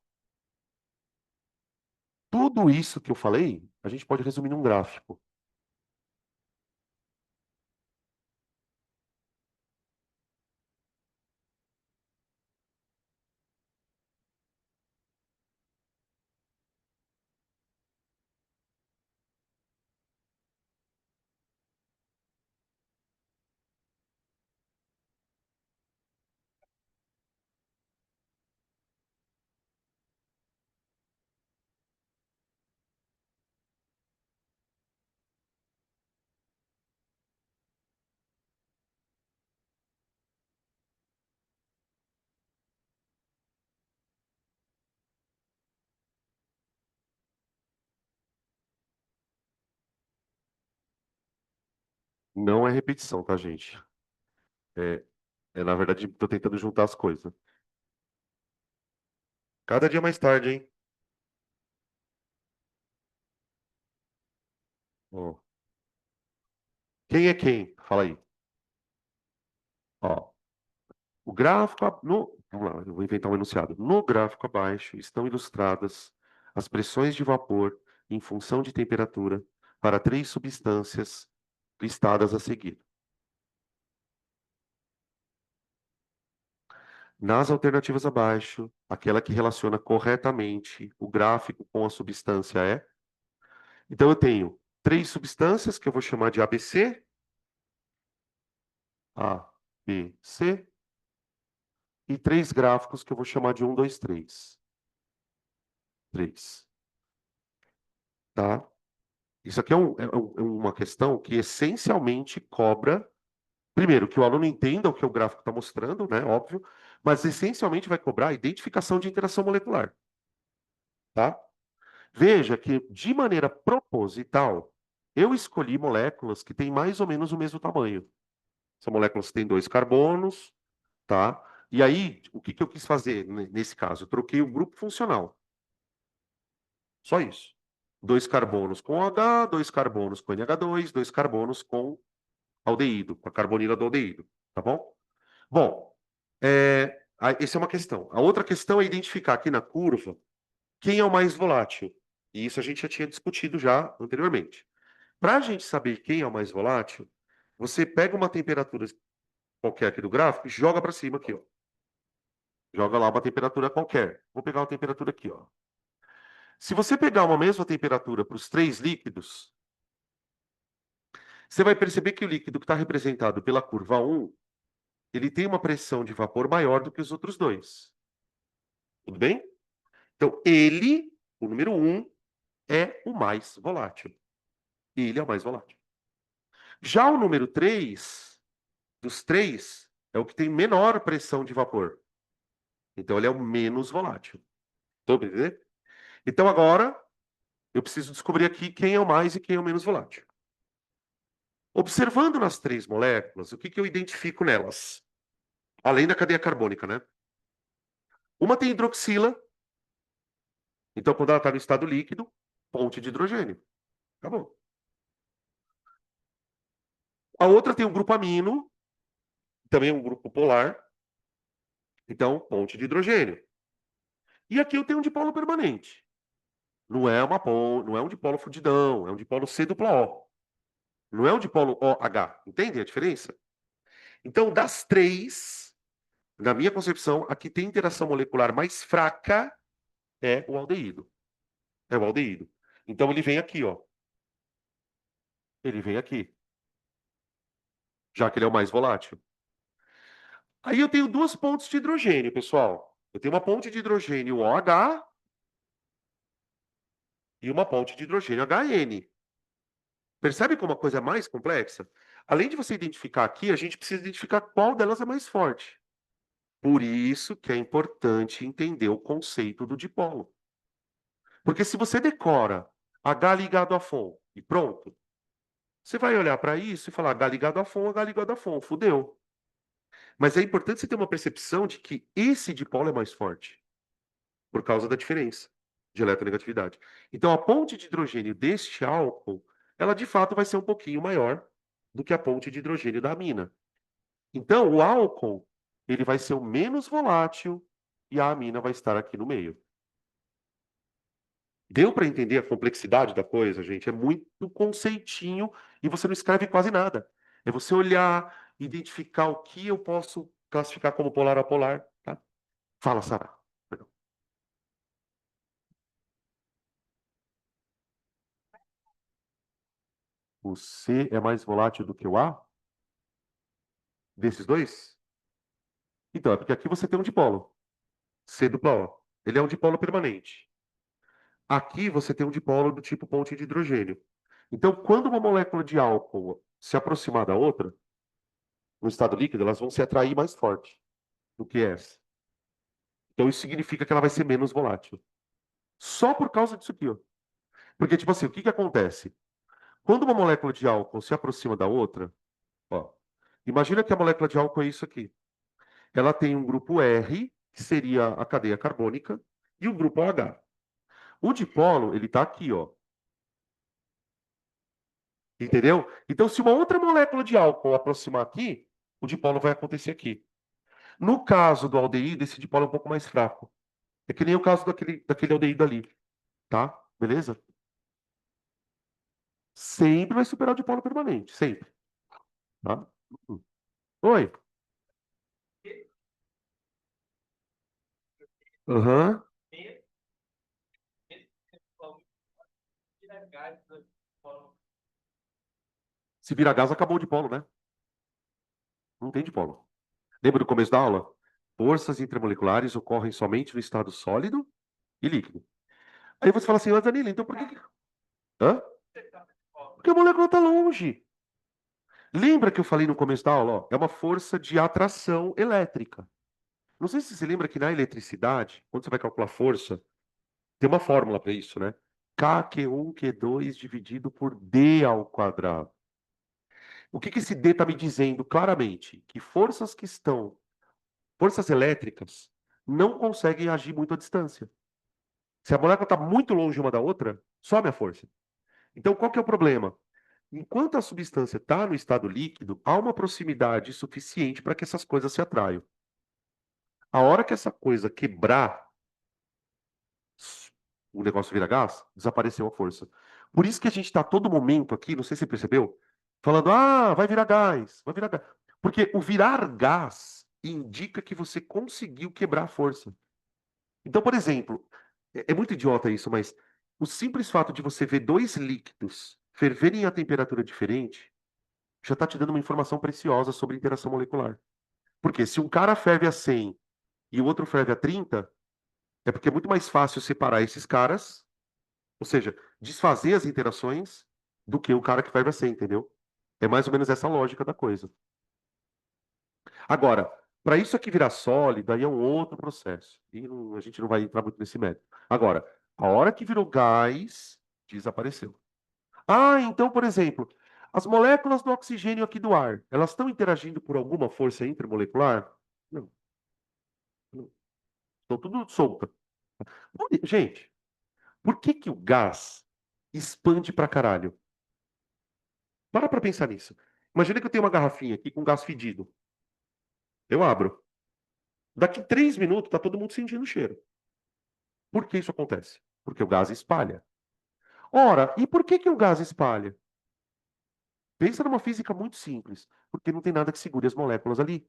tudo isso que eu falei, a gente pode resumir num gráfico. Não é repetição, tá, gente? É, na verdade, estou tentando juntar as coisas. Cada dia mais tarde, hein? Ó, quem é quem? Fala aí. Ó, o gráfico, vamos lá, eu vou inventar um enunciado. No gráfico abaixo estão ilustradas as pressões de vapor em função de temperatura para três substâncias listadas a seguir. Nas alternativas abaixo, aquela que relaciona corretamente o gráfico com a substância é. Então eu tenho três substâncias que eu vou chamar de ABC, A, B, C, e três gráficos que eu vou chamar de 1, 2, 3. 3, tá? Isso aqui é uma questão que essencialmente cobra, primeiro, que o aluno entenda o que o gráfico está mostrando, né? Óbvio, mas essencialmente vai cobrar a identificação de interação molecular, tá? Veja que, de maneira proposital, eu escolhi moléculas que têm mais ou menos o mesmo tamanho. São moléculas que têm dois carbonos, tá? E aí, o que que eu quis fazer nesse caso? Eu troquei o grupo funcional. Só isso. Dois carbonos com H, dois carbonos com NH2, dois carbonos com aldeído, com a carbonila do aldeído, tá bom? Bom, essa é uma questão. A outra questão é identificar aqui na curva quem é o mais volátil. E isso a gente já tinha discutido já anteriormente. Para a gente saber quem é o mais volátil, você pega uma temperatura qualquer aqui do gráfico e joga para cima aqui, ó. Joga lá uma temperatura qualquer. Vou pegar uma temperatura aqui, ó. Se você pegar uma mesma temperatura para os três líquidos, você vai perceber que o líquido que está representado pela curva 1, ele tem uma pressão de vapor maior do que os outros dois. Tudo bem? Então, ele, o número 1, é o mais volátil. Ele é o mais volátil. Já o número 3, dos três, é o que tem menor pressão de vapor. Então, ele é o menos volátil. Estão entendendo? Então, agora, eu preciso descobrir aqui quem é o mais e quem é o menos volátil. Observando nas três moléculas, o que que eu identifico nelas? Além da cadeia carbônica, né? Uma tem hidroxila, então quando ela está no estado líquido, ponte de hidrogênio. Acabou. A outra tem um grupo amino, também um grupo polar, então ponte de hidrogênio. E aqui eu tenho um dipolo permanente. Não é um dipolo fundidão, é um dipolo C dupla O. Não é um dipolo OH. Entendem a diferença? Então, das três, na minha concepção, a que tem interação molecular mais fraca é o aldeído. É o aldeído. Então ele vem aqui, ó. Ele vem aqui, já que ele é o mais volátil. Aí eu tenho duas pontes de hidrogênio, pessoal. Eu tenho uma ponte de hidrogênio OH e uma ponte de hidrogênio HN. Percebe como a coisa é mais complexa? Além de você identificar aqui, a gente precisa identificar qual delas é mais forte. Por isso que é importante entender o conceito do dipolo. Porque se você decora H ligado a FON e pronto, você vai olhar para isso e falar H ligado a FON, H ligado a FON, fudeu. Mas é importante você ter uma percepção de que esse dipolo é mais forte, por causa da diferença de eletronegatividade. Então, a ponte de hidrogênio deste álcool, ela de fato vai ser um pouquinho maior do que a ponte de hidrogênio da amina. Então, o álcool, ele vai ser o menos volátil e a amina vai estar aqui no meio. Deu para entender a complexidade da coisa, gente? É muito conceitinho e você não escreve quase nada. É você olhar, identificar o que eu posso classificar como polar a polar, tá? Fala, Sara. Perdão. O C é mais volátil do que o A? Desses dois? Então, é porque aqui você tem um dipolo. C dupla O. Ele é um dipolo permanente. Aqui você tem um dipolo do tipo ponte de hidrogênio. Então, quando uma molécula de álcool se aproximar da outra, no estado líquido, elas vão se atrair mais forte do que essa. Então, isso significa que ela vai ser menos volátil. Só por causa disso aqui, ó. Porque, tipo assim, o que que acontece? Quando uma molécula de álcool se aproxima da outra, ó, imagina que a molécula de álcool é isso aqui. Ela tem um grupo R, que seria a cadeia carbônica, e um grupo H. O dipolo, ele tá aqui, ó. Entendeu? Então, se uma outra molécula de álcool aproximar aqui, o dipolo vai acontecer aqui. No caso do aldeído, esse dipolo é um pouco mais fraco. É que nem o caso daquele aldeído ali, tá? Beleza? Sempre vai superar o dipolo permanente, sempre, tá? Oi. Aham. Se vira gás, acabou o dipolo, né? Não tem dipolo. Lembra do começo da aula? Forças intermoleculares ocorrem somente no estado sólido e líquido. Aí você fala assim, mas Danilo, então por que... Hã? Porque a molécula está longe. Lembra que eu falei no começo da aula? Ó, é uma força de atração elétrica. Não sei se você lembra que na eletricidade, quando você vai calcular força, tem uma fórmula para isso, né? K Q1 Q2 dividido por D ao quadrado. O que que esse D está me dizendo claramente? Que forças elétricas, não conseguem agir muito à distância. Se a molécula está muito longe uma da outra, sobe a força. Então, qual que é o problema? Enquanto a substância está no estado líquido, há uma proximidade suficiente para que essas coisas se atraiam. A hora que essa coisa quebrar, o negócio vira gás, desapareceu a força. Por isso que a gente está todo momento aqui, não sei se você percebeu, falando, vai virar gás, vai virar gás. Porque o virar gás indica que você conseguiu quebrar a força. Então, por exemplo, é muito idiota isso, mas o simples fato de você ver dois líquidos ferverem a temperatura diferente já está te dando uma informação preciosa sobre interação molecular. Porque se um cara ferve a 100 e o outro ferve a 30, é porque é muito mais fácil separar esses caras, ou seja, desfazer as interações, do que o cara que ferve a 100, entendeu? É mais ou menos essa a lógica da coisa. Agora, para isso aqui virar sólido, aí é um outro processo. E a gente não vai entrar muito nesse mérito. Agora, a hora que virou gás, desapareceu. Então, por exemplo, as moléculas do oxigênio aqui do ar, elas estão interagindo por alguma força intermolecular? Não, não. Estão tudo solta. Gente, por que que o gás expande pra caralho? Para pensar nisso. Imagina que eu tenho uma garrafinha aqui com gás fedido. Eu abro. Daqui 3 minutos, tá todo mundo sentindo o cheiro. Por que isso acontece? Porque o gás espalha. Ora, e por que que o gás espalha? Pensa numa física muito simples. Porque não tem nada que segure as moléculas ali.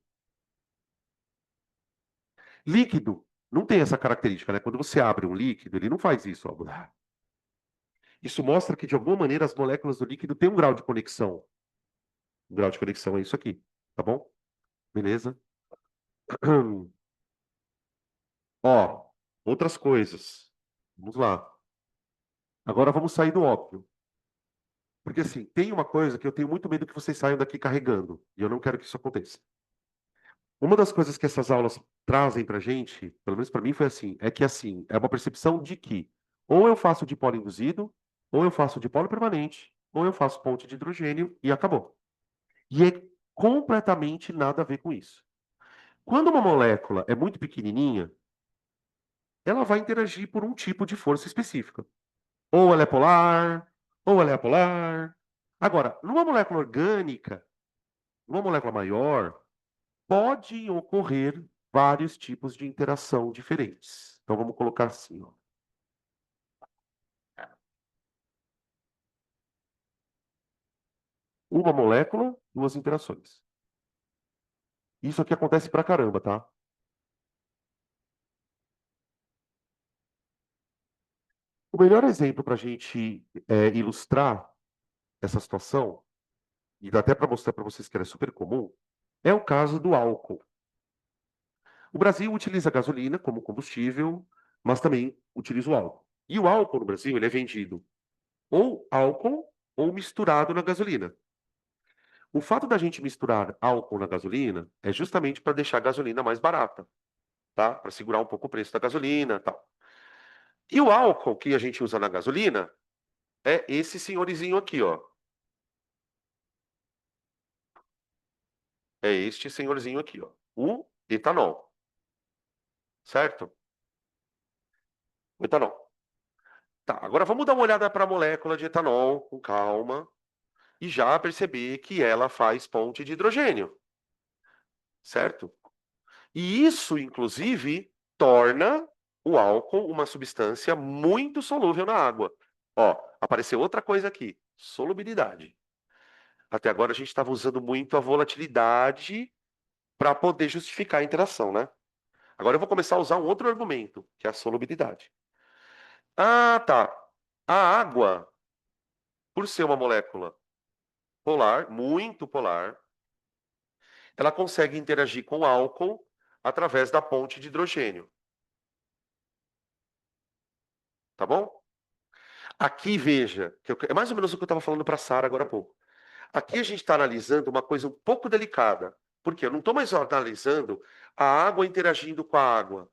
Líquido não tem essa característica, né? Quando você abre um líquido, ele não faz isso, ó. Isso mostra que, de alguma maneira, as moléculas do líquido têm um grau de conexão. O grau de conexão é isso aqui, tá bom? Beleza? Ó, outras coisas. Vamos lá. Agora vamos sair do óbvio. Porque assim, tem uma coisa que eu tenho muito medo que vocês saiam daqui carregando. E eu não quero que isso aconteça. Uma das coisas que essas aulas trazem pra gente, pelo menos para mim foi assim, é que assim, é uma percepção de que ou eu faço dipolo induzido, ou eu faço dipolo permanente, ou eu faço ponte de hidrogênio e acabou. E é completamente nada a ver com isso. Quando uma molécula é muito pequenininha, ela vai interagir por um tipo de força específica. Ou ela é polar, ou ela é apolar. Agora, numa molécula orgânica, numa molécula maior, podem ocorrer vários tipos de interação diferentes. Então vamos colocar assim, ó. Uma molécula, duas interações. Isso aqui acontece pra caramba, tá? O melhor exemplo para a gente ilustrar essa situação, e dá até para mostrar para vocês que ela é super comum, é o caso do álcool. O Brasil utiliza a gasolina como combustível, mas também utiliza o álcool. E o álcool no Brasil ele é vendido ou álcool ou misturado na gasolina. O fato da gente misturar álcool na gasolina é justamente para deixar a gasolina mais barata, tá? Para segurar um pouco o preço da gasolina, e tal. E o álcool que a gente usa na gasolina é esse senhorzinho aqui, ó. É este senhorzinho aqui, ó. O etanol, certo? O etanol. Tá, agora vamos dar uma olhada para a molécula de etanol com calma e já perceber que ela faz ponte de hidrogênio, certo? E isso, inclusive, torna o álcool uma substância muito solúvel na água. Ó, apareceu outra coisa aqui: solubilidade. Até agora a gente estava usando muito a volatilidade para poder justificar a interação, né? Agora eu vou começar a usar um outro argumento, que é a solubilidade. Ah, tá. A água, por ser uma molécula polar, muito polar, ela consegue interagir com o álcool através da ponte de hidrogênio, tá bom? Aqui veja, é mais ou menos o que eu estava falando para a Sara agora há pouco. Aqui a gente está analisando uma coisa um pouco delicada, porque eu não estou mais analisando a água interagindo com a água.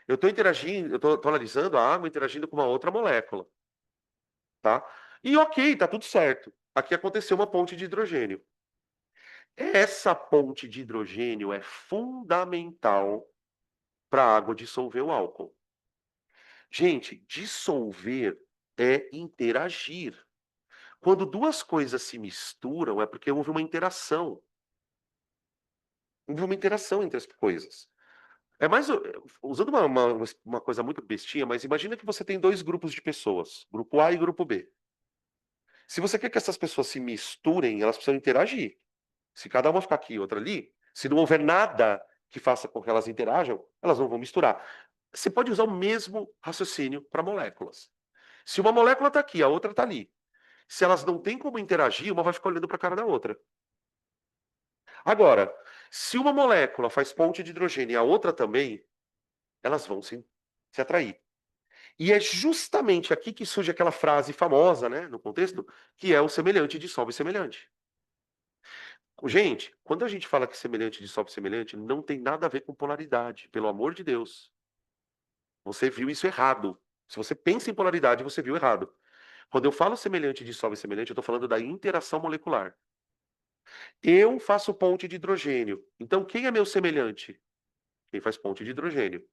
Eu estou interagindo, eu estou analisando a água interagindo com uma outra molécula, tá? E ok, tá tudo certo. Aqui aconteceu uma ponte de hidrogênio. Essa ponte de hidrogênio é fundamental para a água dissolver o álcool. Gente, dissolver é interagir. Quando duas coisas se misturam, é porque houve uma interação. Houve uma interação entre as coisas. É mais, usando uma coisa muito bestinha, mas imagina que você tem dois grupos de pessoas, grupo A e grupo B. Se você quer que essas pessoas se misturem, elas precisam interagir. Se cada uma ficar aqui e outra ali, se não houver nada que faça com que elas interajam, elas não vão misturar. Você pode usar o mesmo raciocínio para moléculas. Se uma molécula está aqui, a outra está ali. Se elas não têm como interagir, uma vai ficar olhando para a cara da outra. Agora, se uma molécula faz ponte de hidrogênio e a outra também, elas vão se atrair. E é justamente aqui que surge aquela frase famosa, né, no contexto, que é o semelhante dissolve semelhante. Gente, quando a gente fala que semelhante dissolve semelhante, não tem nada a ver com polaridade, pelo amor de Deus. Você viu isso errado. Se você pensa em polaridade, você viu errado. Quando eu falo semelhante dissolve semelhante, eu estou falando da interação molecular. Eu faço ponte de hidrogênio. Então, quem é meu semelhante? Quem faz ponte de hidrogênio.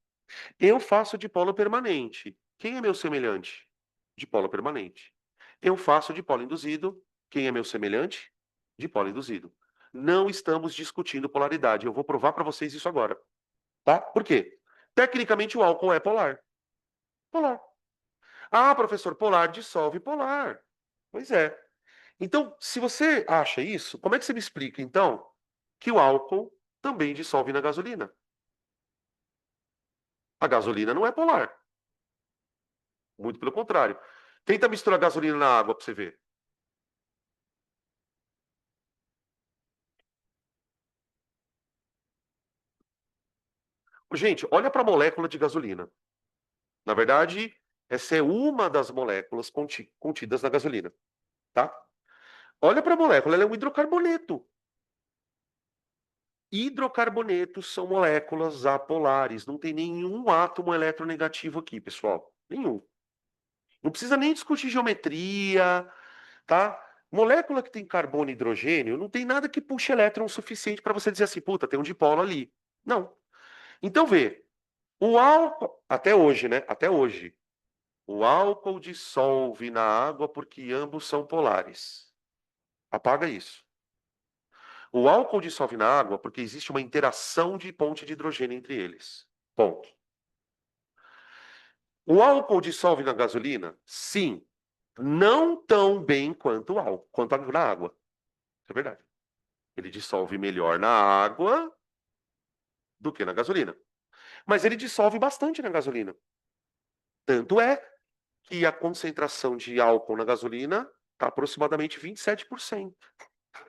Eu faço dipolo permanente. Quem é meu semelhante? Dipolo permanente. Eu faço dipolo induzido. Quem é meu semelhante? Dipolo induzido. Não estamos discutindo polaridade. Eu vou provar para vocês isso agora, tá? Por quê? Tecnicamente o álcool é polar. Polar. Ah, professor, polar dissolve polar. Pois é. Então, se você acha isso, como é que você me explica, então, que o álcool também dissolve na gasolina? A gasolina não é polar. Muito pelo contrário. Tenta misturar gasolina na água para você ver. Gente, olha para a molécula de gasolina. Na verdade, Essa é uma das moléculas contidas na gasolina, tá? Olha para a molécula, ela é um hidrocarboneto. Hidrocarbonetos são moléculas apolares. Não tem nenhum átomo eletronegativo aqui, pessoal. Nenhum. Não precisa nem discutir geometria, tá? Molécula que tem carbono e hidrogênio, não tem nada que puxe elétron suficiente para você dizer assim, puta, tem um dipolo ali. Não. Então vê, o álcool, até hoje, né? Até hoje, o álcool dissolve na água porque ambos são polares. Apaga isso. O álcool dissolve na água porque existe uma interação de ponte de hidrogênio entre eles. Ponto. O álcool dissolve na gasolina? Sim. Não tão bem quanto o álcool, quanto na água. Isso é verdade. Ele dissolve melhor na água do que na gasolina. Mas ele dissolve bastante na gasolina. Tanto é que a concentração de álcool na gasolina está aproximadamente 27%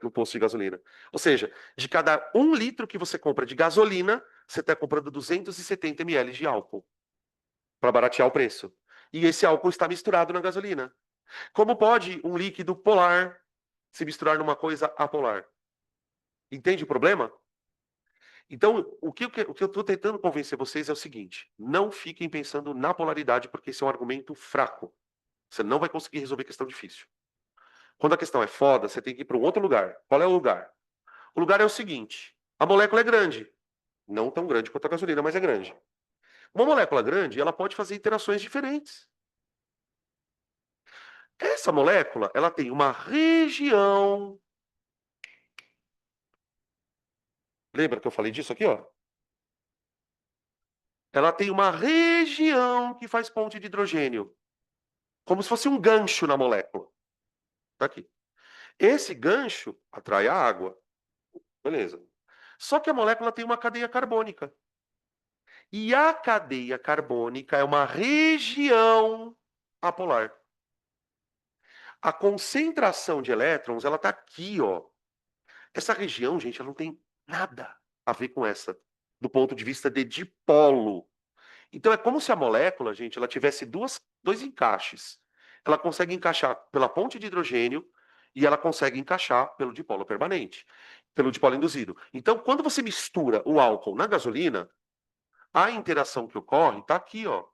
no posto de gasolina. Ou seja, de cada 1 litro que você compra de gasolina, você está comprando 270 ml de álcool para baratear o preço. E esse álcool está misturado na gasolina. Como pode um líquido polar se misturar numa coisa apolar? Entende o problema? Então, o que eu estou tentando convencer vocês é o seguinte: não fiquem pensando na polaridade, porque esse é um argumento fraco. Você não vai conseguir resolver questão difícil. Quando a questão é foda, você tem que ir para um outro lugar. Qual é o lugar? O lugar é o seguinte: a molécula é grande. Não tão grande quanto a gasolina, mas é grande. Uma molécula grande, ela pode fazer interações diferentes. Essa molécula, ela tem uma região. Lembra que eu falei disso aqui, ó? Ela tem uma região que faz ponte de hidrogênio, como se fosse um gancho na molécula. Tá aqui. Esse gancho atrai a água. Beleza. Só que a molécula tem uma cadeia carbônica. E a cadeia carbônica é uma região apolar. A concentração de elétrons, ela está aqui, ó. Essa região, gente, ela não tem nada a ver com essa, do ponto de vista de dipolo. Então é como se a molécula, gente, ela tivesse dois encaixes. Ela consegue encaixar pela ponte de hidrogênio e ela consegue encaixar pelo dipolo permanente, pelo dipolo induzido. Então, quando você mistura o álcool na gasolina, a interação que ocorre está aqui, ó.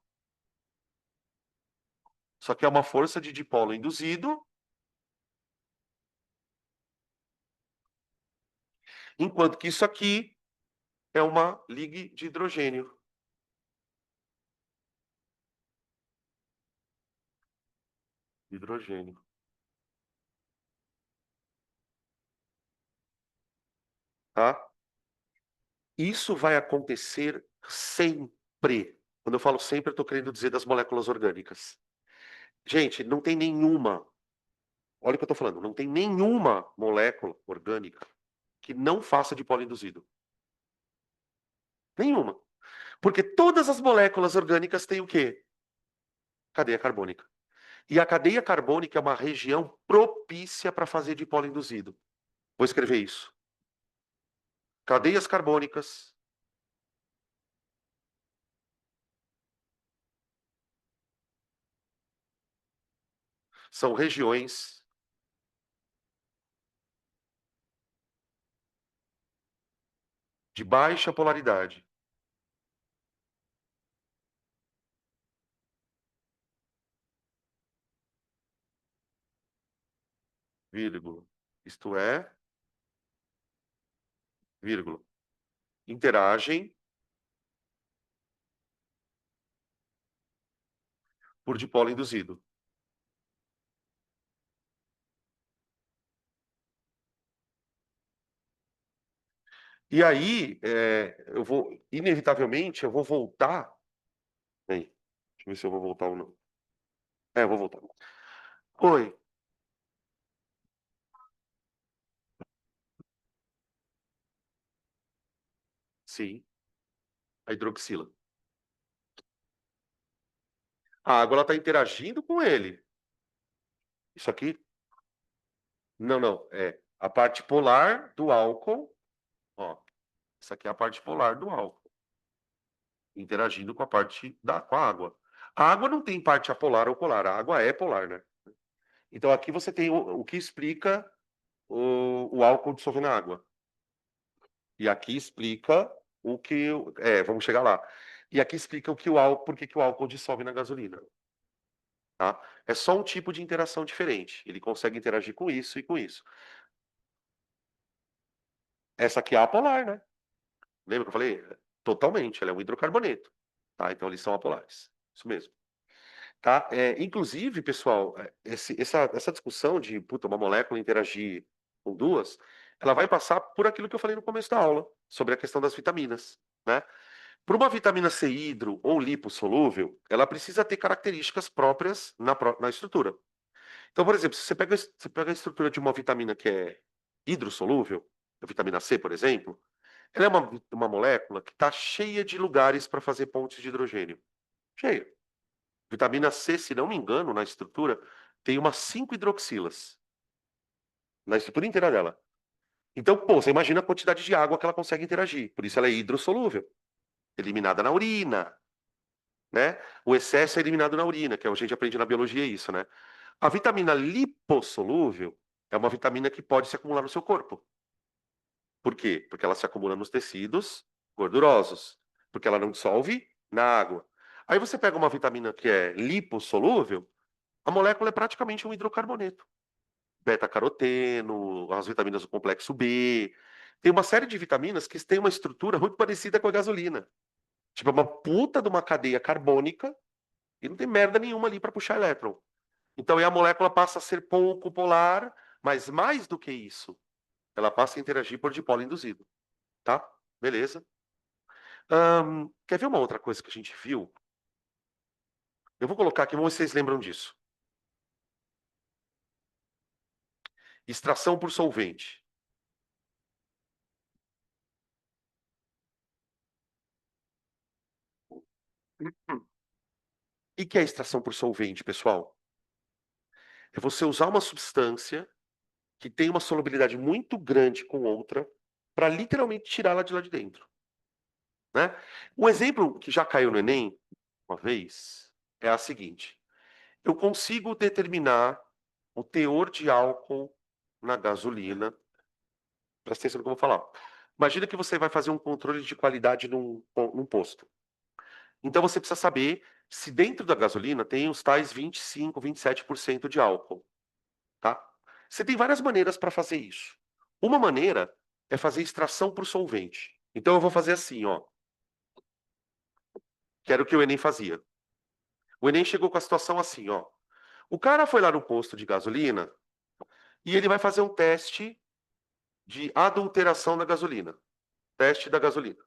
Só que é uma força de dipolo induzido, enquanto que isso aqui é uma ligue de hidrogênio. Hidrogênio, tá? Isso vai acontecer sempre. Quando eu falo sempre, eu estou querendo dizer das moléculas orgânicas. Gente, não tem nenhuma, olha o que eu estou falando, não tem nenhuma molécula orgânica que não faça dipolo induzido. Nenhuma. Porque todas as moléculas orgânicas têm o quê? Cadeia carbônica. E a cadeia carbônica é uma região propícia para fazer dipolo induzido. Vou escrever isso. Cadeias carbônicas são regiões de baixa polaridade. Vírgula. Isto é, vírgula. Interagem por dipolo induzido. E aí, eu vou, inevitavelmente, eu vou voltar. Aí, deixa eu ver se eu vou voltar ou não. Eu vou voltar. Oi, sim, a hidroxila. A água ela está interagindo com ele. Isso aqui? Não, não. É a parte polar do álcool. Ó, isso aqui é a parte polar do álcool, interagindo com a parte com a água. A água não tem parte apolar ou polar, a água é polar, né? Então aqui você tem o que explica o álcool dissolver na água. E aqui explica o que. Vamos chegar lá. E aqui explica o que o álcool, por que que o álcool dissolve na gasolina. Tá? É só um tipo de interação diferente. Ele consegue interagir com isso e com isso. Essa aqui é apolar, né? Lembra que eu falei? Totalmente, ela é um hidrocarboneto. Tá? Então eles são apolares. Isso mesmo. Tá? Inclusive, pessoal, essa discussão de puta, uma molécula interagir com duas, ela vai passar por aquilo que eu falei no começo da aula, sobre a questão das vitaminas. Né? Para uma vitamina C hidro ou lipossolúvel, ela precisa ter características próprias na estrutura. Então, por exemplo, se você pega a estrutura de uma vitamina que é hidrossolúvel, a vitamina C, por exemplo, ela é uma molécula que está cheia de lugares para fazer pontes de hidrogênio. Cheia. Vitamina C, se não me engano, na estrutura, tem umas 5 hidroxilas na estrutura inteira dela. Então, pô, você imagina a quantidade de água que ela consegue interagir. Por isso ela é hidrossolúvel, eliminada na urina, né? O excesso é eliminado na urina, que a gente aprende na biologia isso, né? A vitamina lipossolúvel é uma vitamina que pode se acumular no seu corpo. Por quê? Porque ela se acumula nos tecidos gordurosos, porque ela não dissolve na água. Aí você pega uma vitamina que é lipossolúvel, a molécula é praticamente um hidrocarboneto. Beta-caroteno, as vitaminas do complexo B. Tem uma série de vitaminas que têm uma estrutura muito parecida com a gasolina. Tipo, é uma puta de uma cadeia carbônica e não tem merda nenhuma ali para puxar elétron. Então, aí a molécula passa a ser pouco polar, mas mais do que isso, ela passa a interagir por dipolo induzido, tá? Beleza. Quer ver uma outra coisa que a gente viu? Eu vou colocar aqui, vamos ver se vocês lembram disso. Extração por solvente. E que é extração por solvente, pessoal? É você usar uma substância que tem uma solubilidade muito grande com outra para literalmente tirá-la de lá de dentro, né? Um exemplo que já caiu no Enem uma vez é a seguinte: eu consigo determinar o teor de álcool na gasolina. Presta atenção no que eu vou falar. Imagina que você vai fazer um controle de qualidade num posto. Então você precisa saber se dentro da gasolina tem os tais 25, 27% de álcool, tá? Você tem várias maneiras para fazer isso. Uma maneira é fazer extração por solvente. Então eu vou fazer assim, ó, que era o que o Enem fazia. O Enem chegou com a situação assim, ó. O cara foi lá no posto de gasolina e ele vai fazer um teste de adulteração da gasolina, teste da gasolina,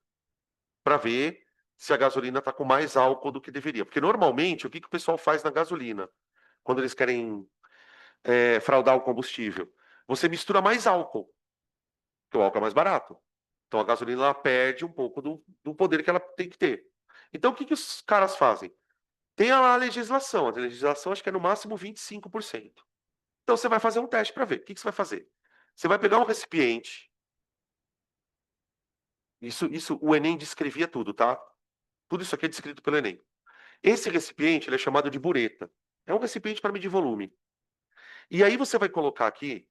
para ver se a gasolina está com mais álcool do que deveria. Porque normalmente, o que que o pessoal faz na gasolina, quando eles querem fraudar o combustível? Você mistura mais álcool, porque o álcool é mais barato. Então a gasolina ela perde um pouco do poder que ela tem que ter. Então o que que os caras fazem? Tem a legislação, a legislação acho que é no máximo 25%. Então você vai fazer um teste para ver. O que que você vai fazer? Você vai pegar um recipiente. Isso o Enem descrevia tudo, tá? Tudo isso aqui é descrito pelo Enem. Esse recipiente ele é chamado de bureta. É um recipiente para medir volume. E aí você vai colocar aqui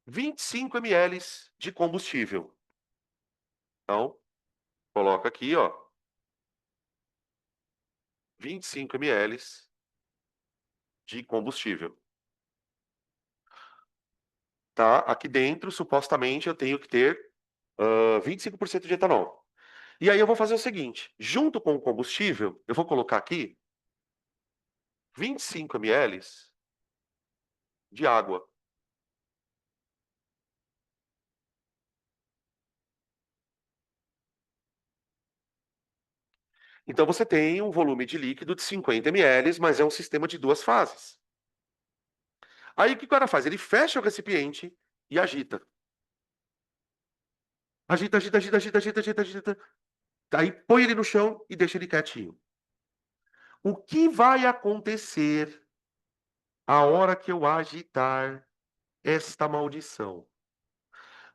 25 ml de combustível. Então, coloca aqui, ó, 25 ml de combustível. Tá? Aqui dentro, supostamente, eu tenho que ter 25% de etanol. E aí eu vou fazer o seguinte: junto com o combustível, eu vou colocar aqui 25 ml de água. Então você tem um volume de líquido de 50 ml, mas é um sistema de duas fases. Aí o que o cara faz? Ele fecha o recipiente e agita. Agita, agita, agita, agita, agita, agita, agita. Aí põe ele no chão e deixa ele quietinho. O que vai acontecer a hora que eu agitar esta maldição?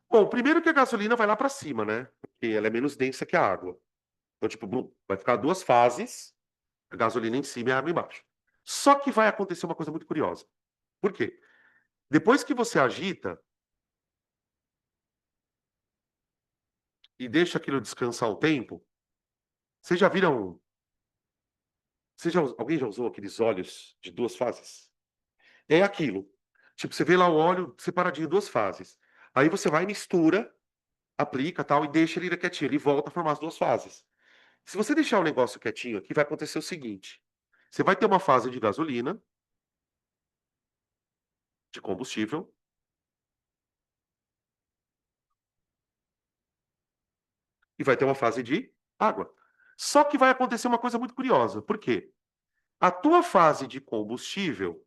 Bom, primeiro que a gasolina vai lá para cima, né? Porque ela é menos densa que a água. Então, tipo, vai ficar duas fases, a gasolina em cima e a água embaixo. Só que vai acontecer uma coisa muito curiosa. Por quê? Depois que você agita e deixa aquilo descansar um tempo, vocês já viram. Alguém já usou aqueles óleos de duas fases? É aquilo. Tipo, você vê lá o óleo separadinho em duas fases. Aí você vai, mistura, aplica tal, e deixa ele quietinho. Ele volta a formar as duas fases. Se você deixar o negócio quietinho aqui, vai acontecer o seguinte: você vai ter uma fase de gasolina, de combustível, e vai ter uma fase de água. Só que vai acontecer uma coisa muito curiosa. Por quê? A tua fase de combustível,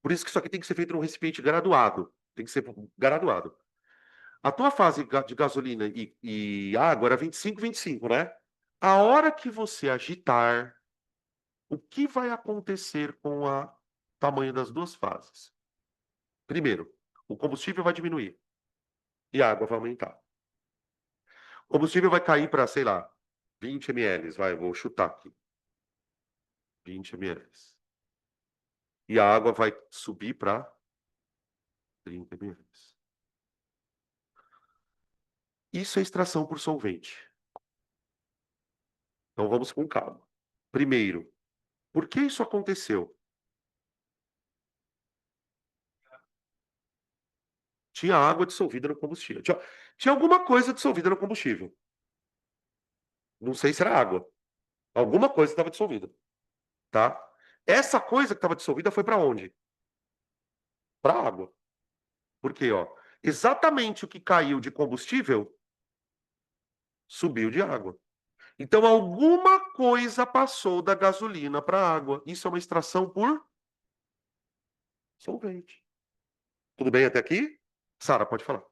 por isso que isso aqui tem que ser feito num recipiente graduado. Tem que ser graduado. A tua fase de gasolina e água era 25, 25, né? A hora que você agitar, o que vai acontecer com o tamanho das duas fases? Primeiro, o combustível vai diminuir e a água vai aumentar. O combustível vai cair para, sei lá, 20 ml, vai, vou chutar aqui, 20 ml. E a água vai subir para 30 ml. Isso é extração por solvente. Então vamos com calma. Primeiro, por que isso aconteceu? Tinha água dissolvida no combustível. Tinha alguma coisa dissolvida no combustível. Não sei se era água. Alguma coisa estava dissolvida, tá? Essa coisa que estava dissolvida foi para onde? Para água. Por quê, ó? Exatamente o que caiu de combustível subiu de água. Então alguma coisa passou da gasolina para a água. Isso é uma extração por solvente. Tudo bem até aqui? Sara, pode falar.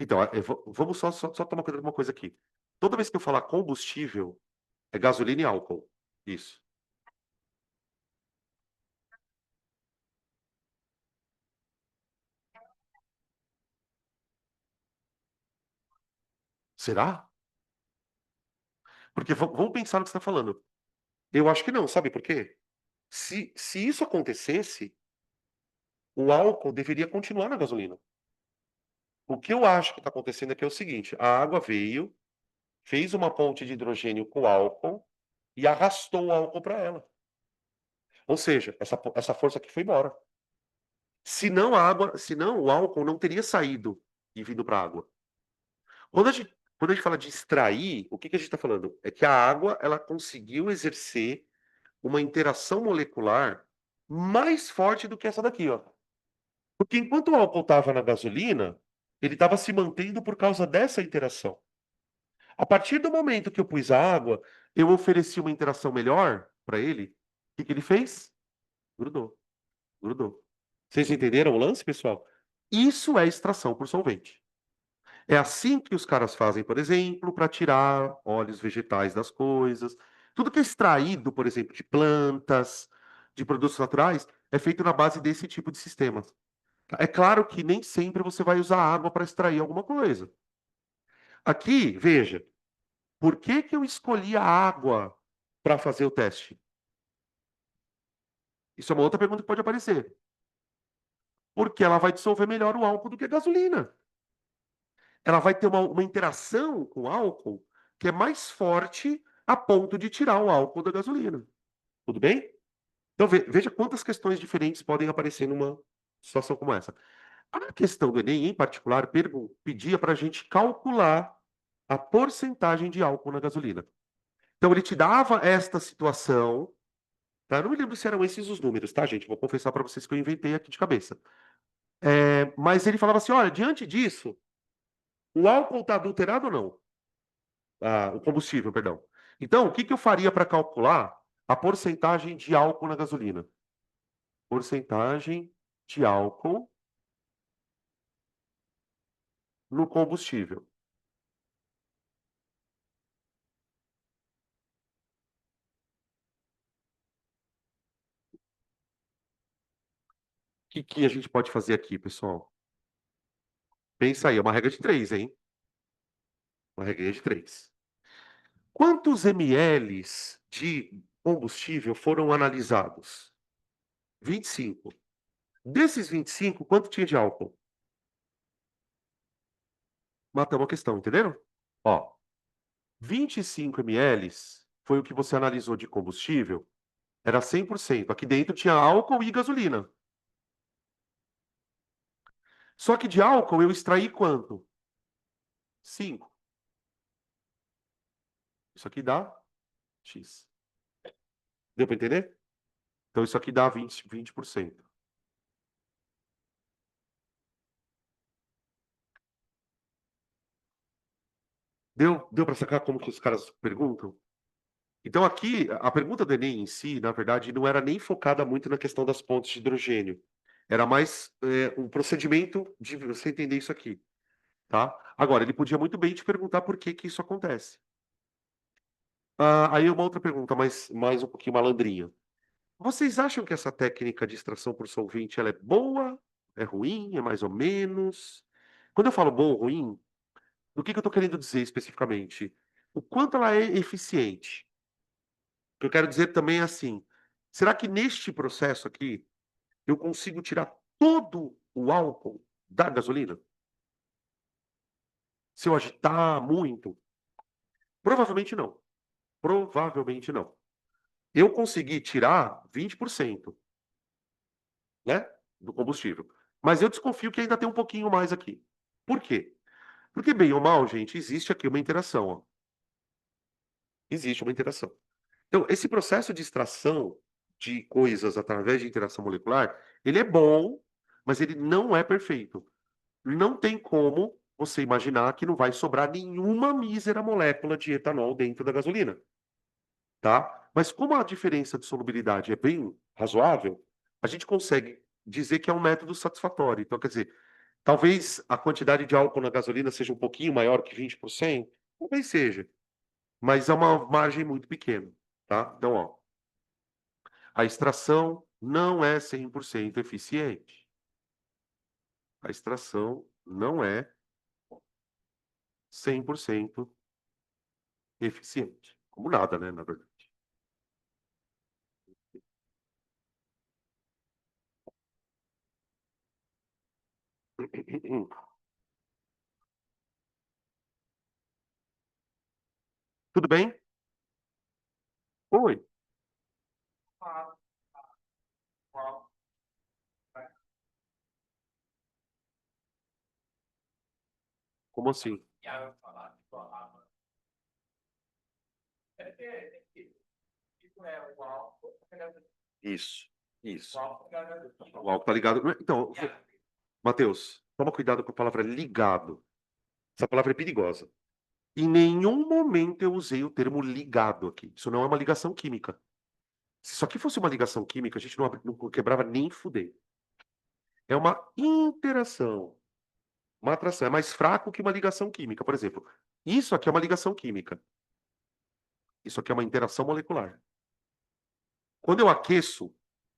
Então, vamos só tomar cuidado com uma coisa aqui. Toda vez que eu falar combustível, é gasolina e álcool. Isso. Será? Porque vamos pensar no que você está falando. Eu acho que não, sabe por quê? Se isso acontecesse, o álcool deveria continuar na gasolina. O que eu acho que está acontecendo aqui é o seguinte: a água veio, fez uma ponte de hidrogênio com álcool e arrastou o álcool para ela. Ou seja, essa força aqui foi embora. Senão a água, senão o álcool não teria saído e vindo para a água. Quando a gente fala de extrair, o que a gente está falando? É que a água ela conseguiu exercer uma interação molecular mais forte do que essa daqui, ó. Porque enquanto o álcool estava na gasolina, ele estava se mantendo por causa dessa interação. A partir do momento que eu pus a água, eu ofereci uma interação melhor para ele. O que ele fez? Grudou, grudou. Vocês entenderam o lance, pessoal? Isso é extração por solvente. É assim que os caras fazem, por exemplo, para tirar óleos vegetais das coisas. Tudo que é extraído, por exemplo, de plantas, de produtos naturais, é feito na base desse tipo de sistema. É claro que nem sempre você vai usar água para extrair alguma coisa. Aqui, veja, por que que eu escolhi a água para fazer o teste? Isso é uma outra pergunta que pode aparecer. Porque ela vai dissolver melhor o álcool do que a gasolina. Ela vai ter uma interação com o álcool que é mais forte a ponto de tirar o álcool da gasolina. Tudo bem? Então veja quantas questões diferentes podem aparecer numa situação como essa. A questão do Enem, em particular, pedia para a gente calcular a porcentagem de álcool na gasolina. Então ele te dava esta situação, tá? Eu não me lembro se eram esses os números, tá, gente? Vou confessar para vocês que eu inventei aqui de cabeça. Mas ele falava assim: olha, diante disso, o álcool está adulterado ou não? O combustível, perdão. Então, o que que eu faria para calcular a porcentagem de álcool na gasolina? Porcentagem de álcool no combustível. que a gente pode fazer aqui, pessoal? Pensa aí, é uma regra de três, hein? Uma regra de três. Quantos ml de combustível foram analisados? 25. Desses 25, quanto tinha de álcool? Matamos a questão, entenderam? Ó, 25 ml foi o que você analisou de combustível, era 100%. Aqui dentro tinha álcool e gasolina. Só que de álcool eu extraí quanto? 5. Isso aqui dá X. Deu para entender? Então isso aqui dá 20%. Deu para sacar como que os caras perguntam? Então aqui, a pergunta do Enem em si, na verdade, não era nem focada muito na questão das pontes de hidrogênio. Era mais um procedimento de você entender isso aqui, tá? Agora, ele podia muito bem te perguntar por que que isso acontece. Aí uma outra pergunta, mais um pouquinho malandrinha. Vocês acham que essa técnica de extração por solvente, ela é boa? É ruim? É mais ou menos? Quando eu falo bom ou ruim, do que eu estou querendo dizer especificamente? O quanto ela é eficiente? O que eu quero dizer também é assim, será que neste processo aqui eu consigo tirar todo o álcool da gasolina? Se eu agitar muito? Provavelmente não. Provavelmente não. Eu consegui tirar 20%, né, do combustível. Mas eu desconfio que ainda tem um pouquinho mais aqui. Por quê? Porque, bem ou mal, gente, existe aqui uma interação. Ó. Existe uma interação. Então, esse processo de extração de coisas através de interação molecular, ele é bom, mas ele não é perfeito. Não tem como você imaginar que não vai sobrar nenhuma mísera molécula de etanol dentro da gasolina, tá? Mas como a diferença de solubilidade é bem razoável, a gente consegue dizer que é um método satisfatório. Então, quer dizer, talvez a quantidade de álcool na gasolina seja um pouquinho maior que 20%, talvez seja, mas é uma margem muito pequena, tá? Então, ó, a extração não é 100% eficiente. A extração não é 100% eficiente. Como nada, né, na verdade. Tudo bem? Oi. Como assim? Isso, isso. O álcool tá ligado. Então, Matheus, toma cuidado com a palavra ligado. Essa palavra é perigosa. Em nenhum momento eu usei o termo ligado aqui. Isso não é uma ligação química. Se isso aqui fosse uma ligação química, a gente não quebrava nem fuder. É uma interação, uma atração. É mais fraco que uma ligação química. Por exemplo, isso aqui é uma ligação química. Isso aqui é uma interação molecular. Quando eu aqueço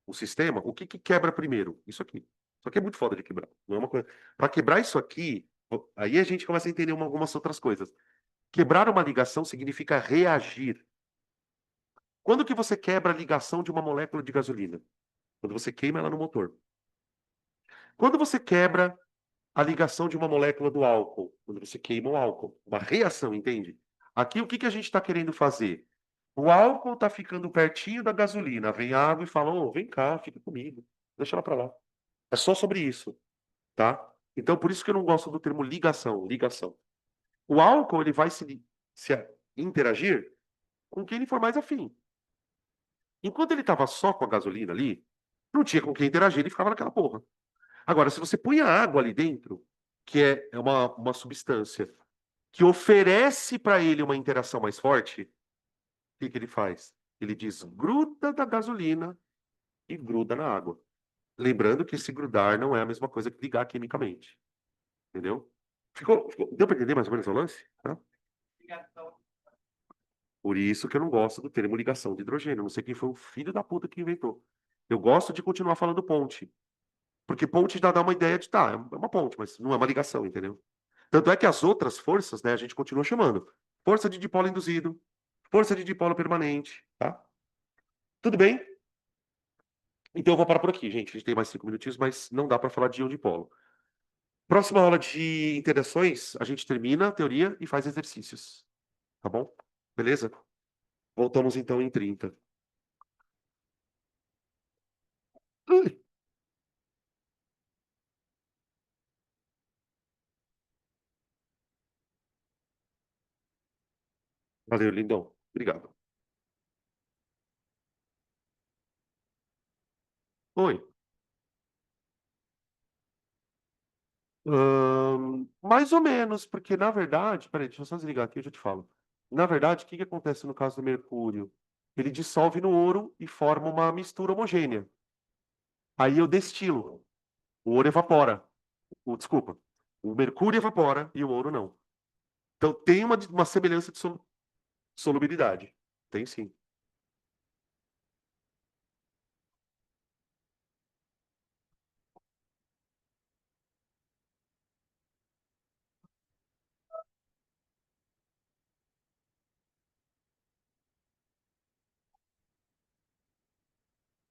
o sistema, o que que quebra primeiro? Isso aqui. Isso aqui é muito foda de quebrar. Não é uma coisa. Para quebrar isso aqui, aí a gente começa a entender algumas outras coisas. Quebrar uma ligação significa reagir. Quando que você quebra a ligação de uma molécula de gasolina? Quando você queima ela no motor. Quando você quebra a ligação de uma molécula do álcool? Quando você queima o álcool. Uma reação, entende? Aqui o que que a gente está querendo fazer? O álcool está ficando pertinho da gasolina. Vem a água e fala: Ô, vem cá, fica comigo. Deixa ela para lá. É só sobre isso, tá? Então, por isso que eu não gosto do termo ligação, ligação. O álcool, ele vai se interagir com quem ele for mais afim. Enquanto ele estava só com a gasolina ali, não tinha com quem interagir, ele ficava naquela porra. Agora, se você põe a água ali dentro, que é uma substância que oferece para ele uma interação mais forte, o que que ele faz? Ele desgruda da gasolina e gruda na água. Lembrando que esse grudar não é a mesma coisa que ligar quimicamente. Entendeu? Deu para entender mais ou menos o lance? Tá? Por isso que eu não gosto do termo ligação de hidrogênio. Não sei quem foi o filho da puta que inventou. Eu gosto de continuar falando ponte. Porque ponte já dá uma ideia de, tá, é uma ponte, mas não é uma ligação, entendeu? Tanto é que as outras forças, né, a gente continua chamando. Força de dipolo induzido, força de dipolo permanente, tá? Tudo bem? Então eu vou parar por aqui, gente. A gente tem mais 5 minutinhos, mas não dá para falar de íon dipolo. Próxima aula de interações, a gente termina a teoria e faz exercícios, tá bom? Beleza? Voltamos então em 30. Ui, valeu, lindão. Obrigado. Oi. Mais ou menos, porque na verdade, peraí, deixa eu só desligar aqui, eu já te falo. Na verdade, o que que acontece no caso do mercúrio? Ele dissolve no ouro e forma uma mistura homogênea. Aí eu destilo. O ouro evapora. Desculpa. O mercúrio evapora e o ouro não. Então tem uma semelhança de solubilidade. Tem sim.